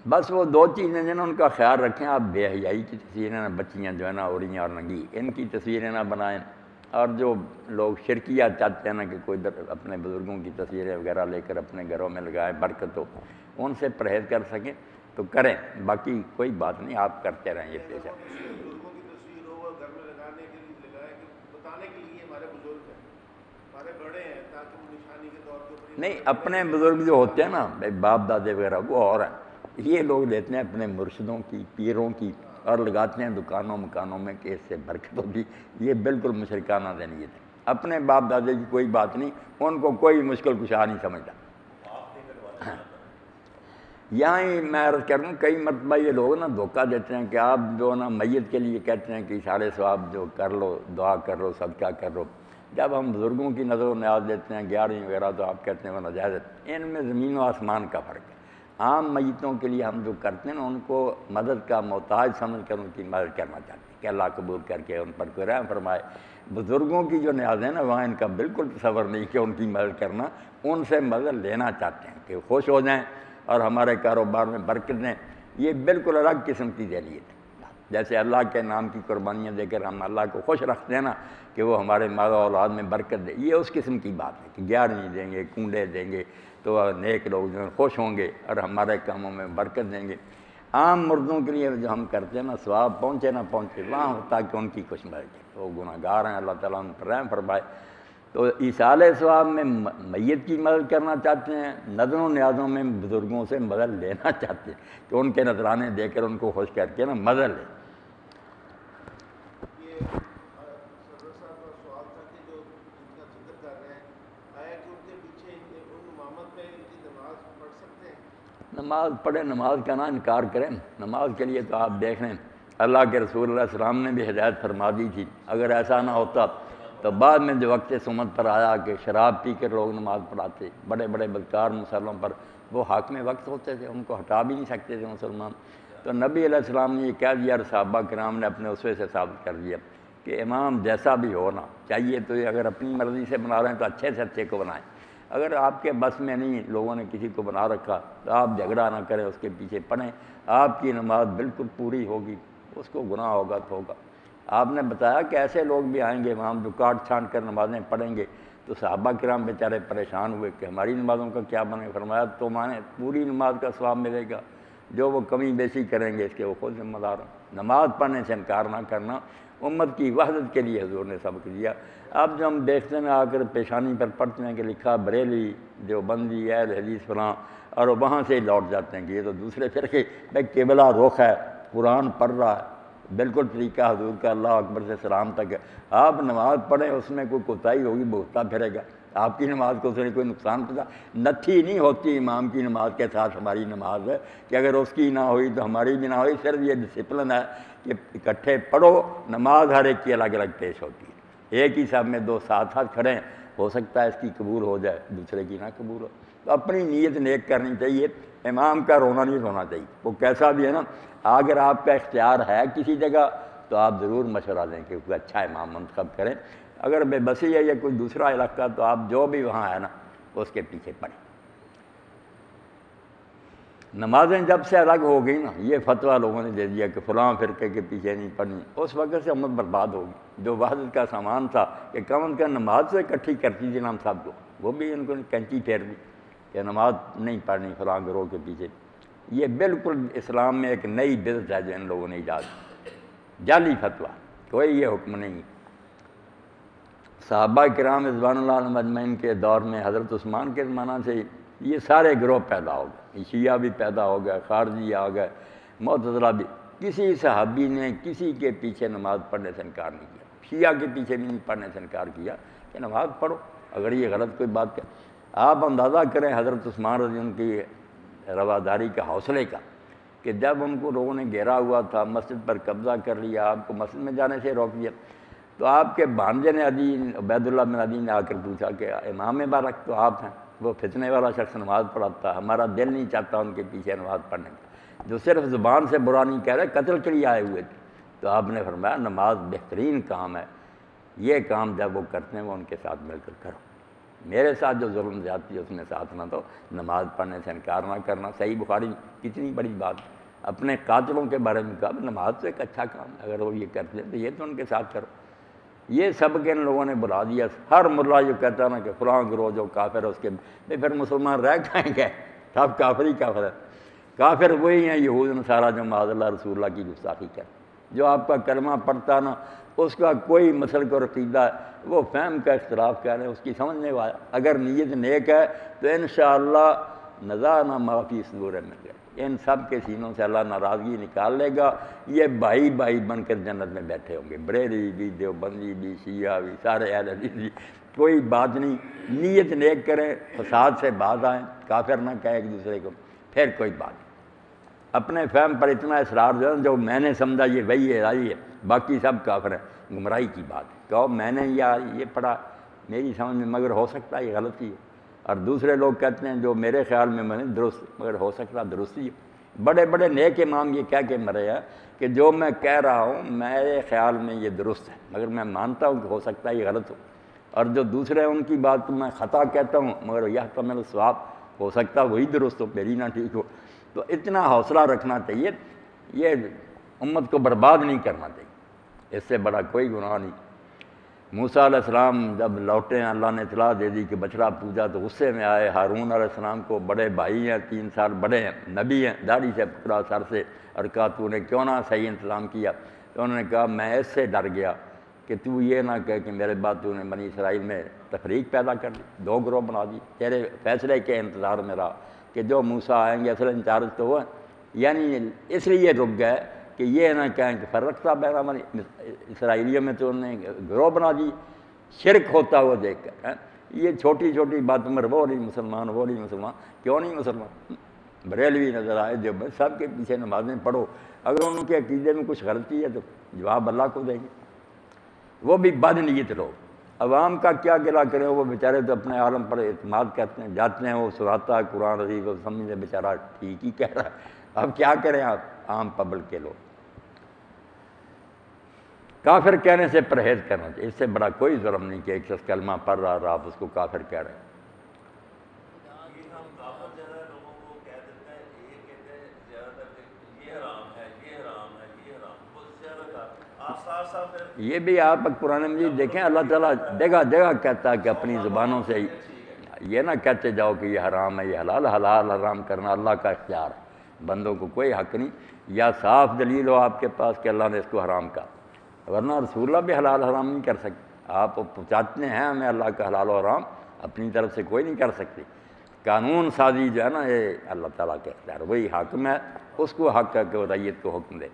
بس وہ دو چیزیں جو نا ان کا خیال رکھیں۔ آپ بے حیائی کی تصویریں نہ، بچیاں جو ہے نا اوڑیاں اور ننگی، ان کی تصویریں نہ بنائیں، اور جو لوگ شرکیہ چاہتے ہیں نا کہ کوئی اپنے بزرگوں کی تصویریں وغیرہ لے کر اپنے گھروں میں لگائیں برکت ہو، ان سے پرہیز کر سکیں تو کریں، باقی کوئی بات نہیں، آپ کرتے رہیں یہ پیشہ۔ بزرگوں کی تصویر ہو اور گھر میں لگانے کے لیے لگائے کہ بتانے کے لیے ہمارے بزرگ ہیں، ہمارے بڑے ہیں، تاکہ وہ نشانی کے طور پہ نہیں، اپنے بزرگ جو ہوتے ہیں نا باپ دادے وغیرہ وہ اور ہیں، یہ لوگ لیتے ہیں اپنے مرشدوں کی، پیروں کی، اور لگاتے ہیں دکانوں مکانوں میں کہ اس سے برکت ہوگی، یہ بالکل مشرکانہ ذہنیت ہے۔ اپنے باپ دادے کی کوئی بات نہیں، ان کو کوئی مشکل کشا نہیں سمجھتا۔ یہاں ہی میں عرض کر دوں، کئی مرتبہ یہ لوگ نا دھوکہ دیتے ہیں کہ آپ جو نا میت کے لیے کہتے ہیں کہ اشارے ثواب جو کر لو، دعا کر لو، صدقہ کر لو، جب ہم بزرگوں کی نظر و نیاز دیتے ہیں 11ویں وغیرہ تو آپ کہتے ہیں وہ ناجائز ہے۔ ان میں زمین و آسمان کا فرق ہے۔ عام میتوں کے لیے ہم جو کرتے ہیں نا، ان کو مدد کا محتاج سمجھ کر ان کی مدد کرنا چاہتے ہیں کہ اللہ قبول کر کے ان پر کوئی رحم فرمائے۔ بزرگوں کی جو نیاز ہے نا، وہاں ان کا بالکل تصور نہیں کہ ان کی مدد کرنا، ان سے مدد لینا چاہتے ہیں کہ خوش ہو جائیں اور ہمارے کاروبار میں برکت دیں۔ یہ بالکل الگ قسم کی ذہنیت ہے۔ جیسے اللہ کے نام کی قربانیاں دے کر ہم اللہ کو خوش رکھتے ہیں نا کہ وہ ہمارے مال و اولاد میں برکت دے، یہ اس قسم کی بات ہے کہ 11ویں دیں گے، کنڈے دیں گے تو نیک لوگ جو ہیں خوش ہوں گے اور ہمارے کاموں میں برکت دیں گے۔ عام مردوں کے لیے جو ہم کرتے ہیں نا، ثواب پہنچے نہ پہنچے وہاں ہوتا کہ ان کی خوش مدد ہے، وہ گناہ گار ہیں، اللہ تعالیٰ ان پر رحم فرمائے۔ تو ایصال ثواب میں میت کی مدد کرنا چاہتے ہیں، نظروں نیازوں میں بزرگوں سے مدد لینا چاہتے ہیں کہ ان کے نذرانے دے کر ان کو خوش کر کے نا مدد لیں۔ یہ صدر صاحب کا سوال تھا کہ جو ان کا ذکر کر رہے ہیں، آیا کہ ان کے پیچھے ان امامت میں ان کی نماز پڑھ سکتے ہیں؟ نماز پڑھیں، نماز کا نہ انکار کریں۔ نماز کے لیے تو آپ دیکھ لیں اللہ کے رسول اللہ علیہ السلام نے بھی ہدایت فرما دی تھی۔ اگر ایسا نہ ہوتا تو بعد میں جو وقت سمت پر آیا کہ شراب پی کر لوگ نماز پڑھاتے، بڑے بڑے بدکار مسلموں پر، وہ حاکم وقت ہوتے تھے، ان کو ہٹا بھی نہیں سکتے تھے مسلمان۔ تو نبی علیہ السلام نے یہ کہہ دیا اور صحابہ کرام نے اپنے اسوے سے ثابت کر دیا کہ امام جیسا بھی ہونا چاہیے، تو یہ اگر اپنی مرضی سے بنا رہے ہیں تو اچھے سے اچھے کو بنائیں، اگر آپ کے بس میں نہیں، لوگوں نے کسی کو بنا رکھا تو آپ جھگڑا نہ کریں، اس کے پیچھے پڑھیں، آپ کی نماز بالکل پوری ہوگی، اس کو گناہ ہوگا تو ہوگا۔ آپ نے بتایا کہ ایسے لوگ بھی آئیں گے امام جو کاٹ چھانٹ کر نمازیں پڑھیں گے، تو صحابہ کرام بیچارے پریشان ہوئے کہ ہماری نمازوں کا کیا بنے؟ فرمایا تمہیں پوری نماز کا ثواب ملے گا، جو وہ کمی بیشی کریں گے اس کے وہ خود ذمہ دار ہیں۔ نماز پڑھنے سے انکار نہ کرنا امت کی وحدت کے لیے حضور نے سبق دیا۔ اب جو ہم دیکھتے ہیں آ کر پیشانی پر پڑھتے ہیں کہ لکھا بریلی، دیوبندی، اہل حدیث فلاں، اور وہاں سے لوٹ جاتے ہیں کہ یہ تو دوسرے فرقے بھائی قبلہ رخ ہے، قرآن پڑھ رہا ہے، بالکل طریقہ حضور کا اللہ اکبر سے سلام تک ہے۔ آپ نماز پڑھیں اس میں کوئی کوتاہی ہوگی بھگتا پھرے گا، آپ کی نماز کو اس نے کوئی نقصان پہنچا؟ نتھی نہیں ہوتی امام کی نماز کے ساتھ ہماری نماز ہے کہ اگر اس کی نہ ہوئی تو ہماری بھی نہ ہوئی۔ صرف یہ ڈسپلن ہے کہ اکٹھے پڑھو، نماز ہر ایک کی الگ الگ پیش ہوتی ہے، ایک ہی صف میں دو ساتھ ساتھ کھڑے ہیں، ہو سکتا ہے اس کی قبول ہو جائے دوسرے کی نہ قبول ہو، تو اپنی نیت نیک کرنی چاہیے، امام کا رونا نہیں رونا چاہیے، وہ کیسا بھی ہے نا۔ اگر آپ کا اختیار ہے کسی جگہ تو آپ ضرور مشورہ دیں کہ کوئی اچھا امام منتخب کریں، اگر بے بسی ہے یا کوئی دوسرا علاقہ تو آپ جو بھی وہاں ہے نا اس کے پیچھے پڑھیں۔ نمازیں جب سے الگ ہو گئی نا، یہ فتویٰ لوگوں نے دے دیا کہ فلاں فرقے کے پیچھے نہیں پڑھنی، اس وقت سے امت برباد ہوگی۔ جو وحدت کا سامان تھا کہ کم از کم نماز سے اکٹھی کرتی تھی ہم سب کو، وہ بھی ان کو کینچی پھیر دی کہ نماز نہیں پڑھنی فلاں گروہ کے پیچھے۔ یہ بالکل اسلام میں ایک نئی بدعت ہے جو ان لوگوں نے ایجاد کی، جعلی فتویٰ، کوئی یہ حکم نہیں۔ صحابہ کرام رضوان اللہ علیہم اجمعین کے دور میں حضرت عثمان کے زمانہ سے یہ سارے گروہ پیدا ہو گئے، شیعہ بھی پیدا ہو گئے، خارجی آ گئے، معتزلہ بھی۔ کسی صحابی نے کسی کے پیچھے نماز پڑھنے سے انکار نہیں کیا، شیعہ کے پیچھے بھی نہیں پڑھنے سے انکار کیا کہ نماز پڑھو اگر یہ غلط کوئی بات ہے۔ آپ اندازہ کریں حضرت عثمان رضی اللہ عنہ کی رواداری کا، حوصلے کا، کہ جب ان کو لوگوں نے گھیرا ہوا تھا، مسجد پر قبضہ کر لیا، آپ کو مسجد میں جانے سے روک دیا، تو آپ کے بھانجے نے عبید اللہ بن عدی نے آ کر پوچھا کہ امام مبارک تو آپ ہیں، وہ فتنے والا شخص نماز پڑھاتا، ہمارا دل نہیں چاہتا ان کے پیچھے نماز پڑھنے کا، جو صرف زبان سے برا نہیں کہہ رہے، قتل کے لیے آئے ہوئے تھے۔ تو آپ نے فرمایا نماز بہترین کام ہے، یہ کام جب وہ کرتے ہیں وہ ان کے ساتھ مل کر کرو، میرے ساتھ جو ظلم زیادتی ہے اس میں ساتھ نہ دو، نماز پڑھنے سے انکار نہ کرنا۔ صحیح بخاری کتنی بڑی بات، اپنے قاتلوں کے بارے میں کہا نماز تو ایک اچھا کام ہے، اگر وہ یہ کرتے ہیں تو یہ تو ان کے ساتھ کرو۔ یہ سب کے ان لوگوں نے بلا دیا۔ ہر ملا جو کہتا نا کہ فلاں گروہ جو کافر ہے اس کے پھر مسلمان رہ کہیں گے، سب کافر ہی کافر ہے۔ کافر وہی ہیں یہود نصارہ جو معاذ اللہ رسول اللہ کی گستاخی کرتے، جو آپ کا کلمہ پڑھتا نا اس کا کوئی مسلک اور عقیدہ ہے، وہ فہم کا اختلاف کہہ رہے ہیں، اس کی سمجھنے والا اگر نیت نیک ہے تو انشاءاللہ نزعنا ما فی صدورہم من غل، ان سب کے سینوں سے اللہ ناراضگی نکال لے گا، یہ بھائی بھائی بن کر جنت میں بیٹھے ہوں گے، بریلوی بھی، دیوبندی بھی، شیعہ بھی، سارے اہل حدیث بھی، کوئی بات نہیں، نیت نیک کریں، فساد سے باز آئیں، کافر نہ کہیں ایک دوسرے کو، پھر کوئی بات نہیں۔ اپنے فہم پر اتنا اصرار جو میں نے سمجھا یہ وہی ہے آئی ہے، باقی سب کافر ہیں، گمراہی کی بات ہے۔ کہو میں نے یہ پڑھا میری سمجھ میں، مگر ہو سکتا ہے یہ غلطی ہے، اور دوسرے لوگ کہتے ہیں جو میرے خیال میں درست، مگر ہو سکتا ہے درستی ہے۔ بڑے بڑے نیک امام یہ کہہ کے مرے ہیں کہ جو میں کہہ رہا ہوں میرے خیال میں یہ درست ہے، مگر میں مانتا ہوں کہ ہو سکتا ہے یہ غلط ہو، اور جو دوسرے ہیں ان کی بات کو میں خطا کہتا ہوں مگر یحتمل الصواب، ہو سکتا ہے وہی درست ہو، میری نہ ٹھیک ہو۔ تو اتنا حوصلہ رکھنا چاہیے، یہ امت کو برباد نہیں کرنا چاہیے، اس سے بڑا کوئی گناہ نہیں۔ موسیٰ علیہ السلام جب لوٹے ہیں اللہ نے اطلاع دے دی کہ بچڑا پوجا تو غصے میں آئے، ہارون علیہ السلام کو بڑے بھائی ہیں، 3 سال بڑے ہیں، نبی ہیں، داڑھی سے پکڑا سر سے، اور کہا تو نے کیوں نہ صحیح انتظام کیا؟ تو انہوں نے کہا میں اس سے ڈر گیا کہ تو یہ نہ کہے کہ میرے بعد تو نے بنی اسرائیل میں تفریق پیدا کر دی، 2 گروہ بنا دی، تیرے فیصلے کے انتظار میں رہا کہ جو موسیٰ آئیں گے اصل انچارج تو وہ ہیں، یعنی اس لیے رک گئے کہ یہ نہ کہیں کہ فرقتا بین بنی اسرائیلیوں میں تو انہوں نے گروہ بنا دی شرک ہوتا ہوا دیکھ کر۔ یہ چھوٹی چھوٹی بات مگر وہ نہیں مسلمان، وہ نہیں مسلمان، کیوں نہیں مسلمان؟ بریلوی نظر آئے جو سب کے پیچھے نمازیں پڑھو، اگر ان کے عقیدے میں کچھ غلطی ہے تو جواب اللہ کو دیں گے، وہ بھی بد نیت لوگ۔ عوام کا کیا گلہ کریں، وہ بیچارے تو اپنے عالم پر اعتماد کرتے ہیں، جاتے ہیں وہ سناتا ہے قرآن عزیز، وہ سمجھتے بیچارہ ٹھیک ہی کہہ رہا ہے۔ اب کیا کریں آپ عام پبلک کے لوگ؟ کافر کہنے سے پرہیز کرنا چاہیے، اس سے بڑا کوئی ظلم نہیں کہ ایک شخص کلمہ پڑھ رہا اور آپ اس کو کافر کہہ رہے ہیں۔ یہ ہم کافر زیادہ لوگوں کو کہہ دیتے ہیں، یہ کہتے ہیں زیادہ تر کہ یہ حرام ہے، یہ حرام ہے، یہ حرام، بہت زیادہ آس پاس صاحب پھر یہ بھی آپ قرآن مجید دیکھیں، اللہ تعالیٰ جگہ جگہ کہتا ہے کہ اپنی زبانوں سے یہ نہ کہتے جاؤ کہ یہ حرام ہے، یہ حلال، حلال حرام کرنا اللہ کا اختیار ہے، بندوں کو کوئی حق نہیں، یا صاف دلیل ہو آپ کے پاس کہ اللہ نے اس کو حرام کہا، ورنہ رسول اللہ بھی حلال حرام نہیں کر سکتے۔ آپ پہنچاتے ہیں ہمیں اللہ کا حلال و حرام، اپنی طرف سے کوئی نہیں کر سکتی۔ قانون سازی جو ہے نا یہ اللہ تعالیٰ کے اختیار، وہی حاکم ہے، اس کو حق ہے کہ وہ رعیت کو حکم دے۔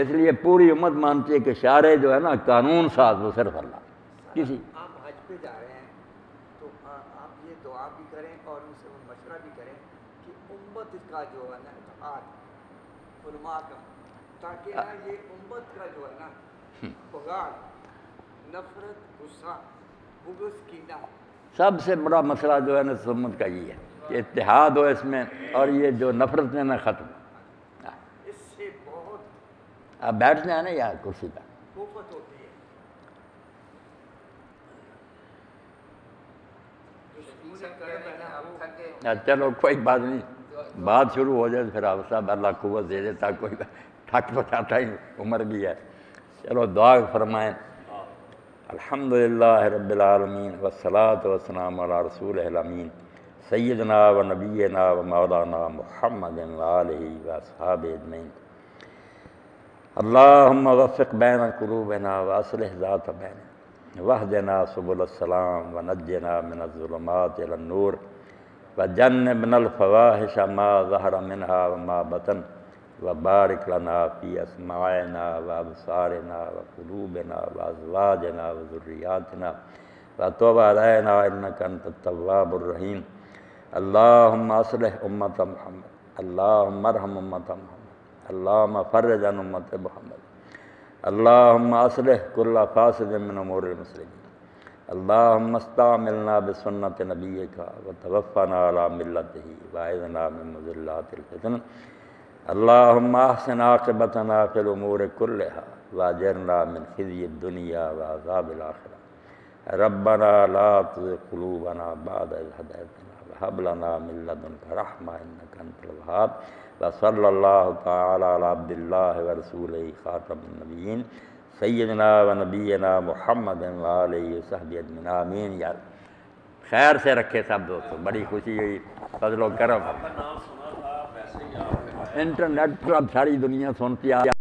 اس لیے پوری امت مانتی ہے کہ شارع جو ہے نا قانون ساز وہ صرف اللہ کسی۔ آپ حج پہ جا رہے ہیں تو آپ یہ دعا بھی کریں اور ان سے مشورہ بھی کریں کہ امت کا جو ہے نا اتحاد علماء کا، تاکہ نا یہ امت کا جو ہے نا بغاڑ، نفرت، غصہ، بغض، کینہ، سب سے بڑا مسئلہ جو ہے نا امت کا یہ ہے کہ اتحاد ہو اس میں، اور یہ جو نفرت ہے نا ختم۔ اس سے بہت آپ بیٹھتے ہیں نا یار کرسی پہ، کوفت ہوتی ہے۔ چلو کوئی بات نہیں، بات شروع ہو جائے پھر آپ صاحب اللہ قوت دے دیتا، کوئی ٹھک بچاتا ہی، عمر بھی ہے۔ چلو دعا فرمائیں۔ الحمدللہ رب العالمین والصلاة والسلام علی رسول الامین سیدنا و نبینا و مولانا محمد وآلہ واصحابہ اجمعین۔ اللہم وفق بین قلوبنا واصلح ذات بیننا واہدنا سبل السلام ونجنا من الظلمات الی النور وجنبنا الفواحش ما ظہر منها وما بطن وبارک لنا فی اسماعنا وابصارنا وقلوبنا وازواجنا وذریاتنا وتوب علینا انک انت التواب الرحیم۔ اللہم اصلح امت محمد، اللہم ارحم امت محمد، اللہم فرج عن امت محمد، اللہم اصلح کل فاسد من امور المسلمین، اللہم استعملنا بسنت نبیک وتوفنا علی ملتہ واعذنا من مضلات الفتن، اللہم احسن عاقبتنا فی الامور کلہا واجرنا من خزی الدنیا وعذاب الآخرہ، ربنا لا تزغ قلوبنا بعد اذ ہدیتنا وہب لنا من لدنک رحمہ انک انت الوہاب، وصلی اللہ تعالی علی عبد اللہ ورسولہ خاتم النبیین سیدنا و نبینا محمد وآلہ وصحبہ اجمعین، آمین۔ یار خیر سے رکھے سب دوستوں، بڑی خوشی ہوئی، فضل و کرم، کا نام سنا تھا، ویسے ہی آپ انٹرنیٹ پر اب ساری دنیا سنتی ہے۔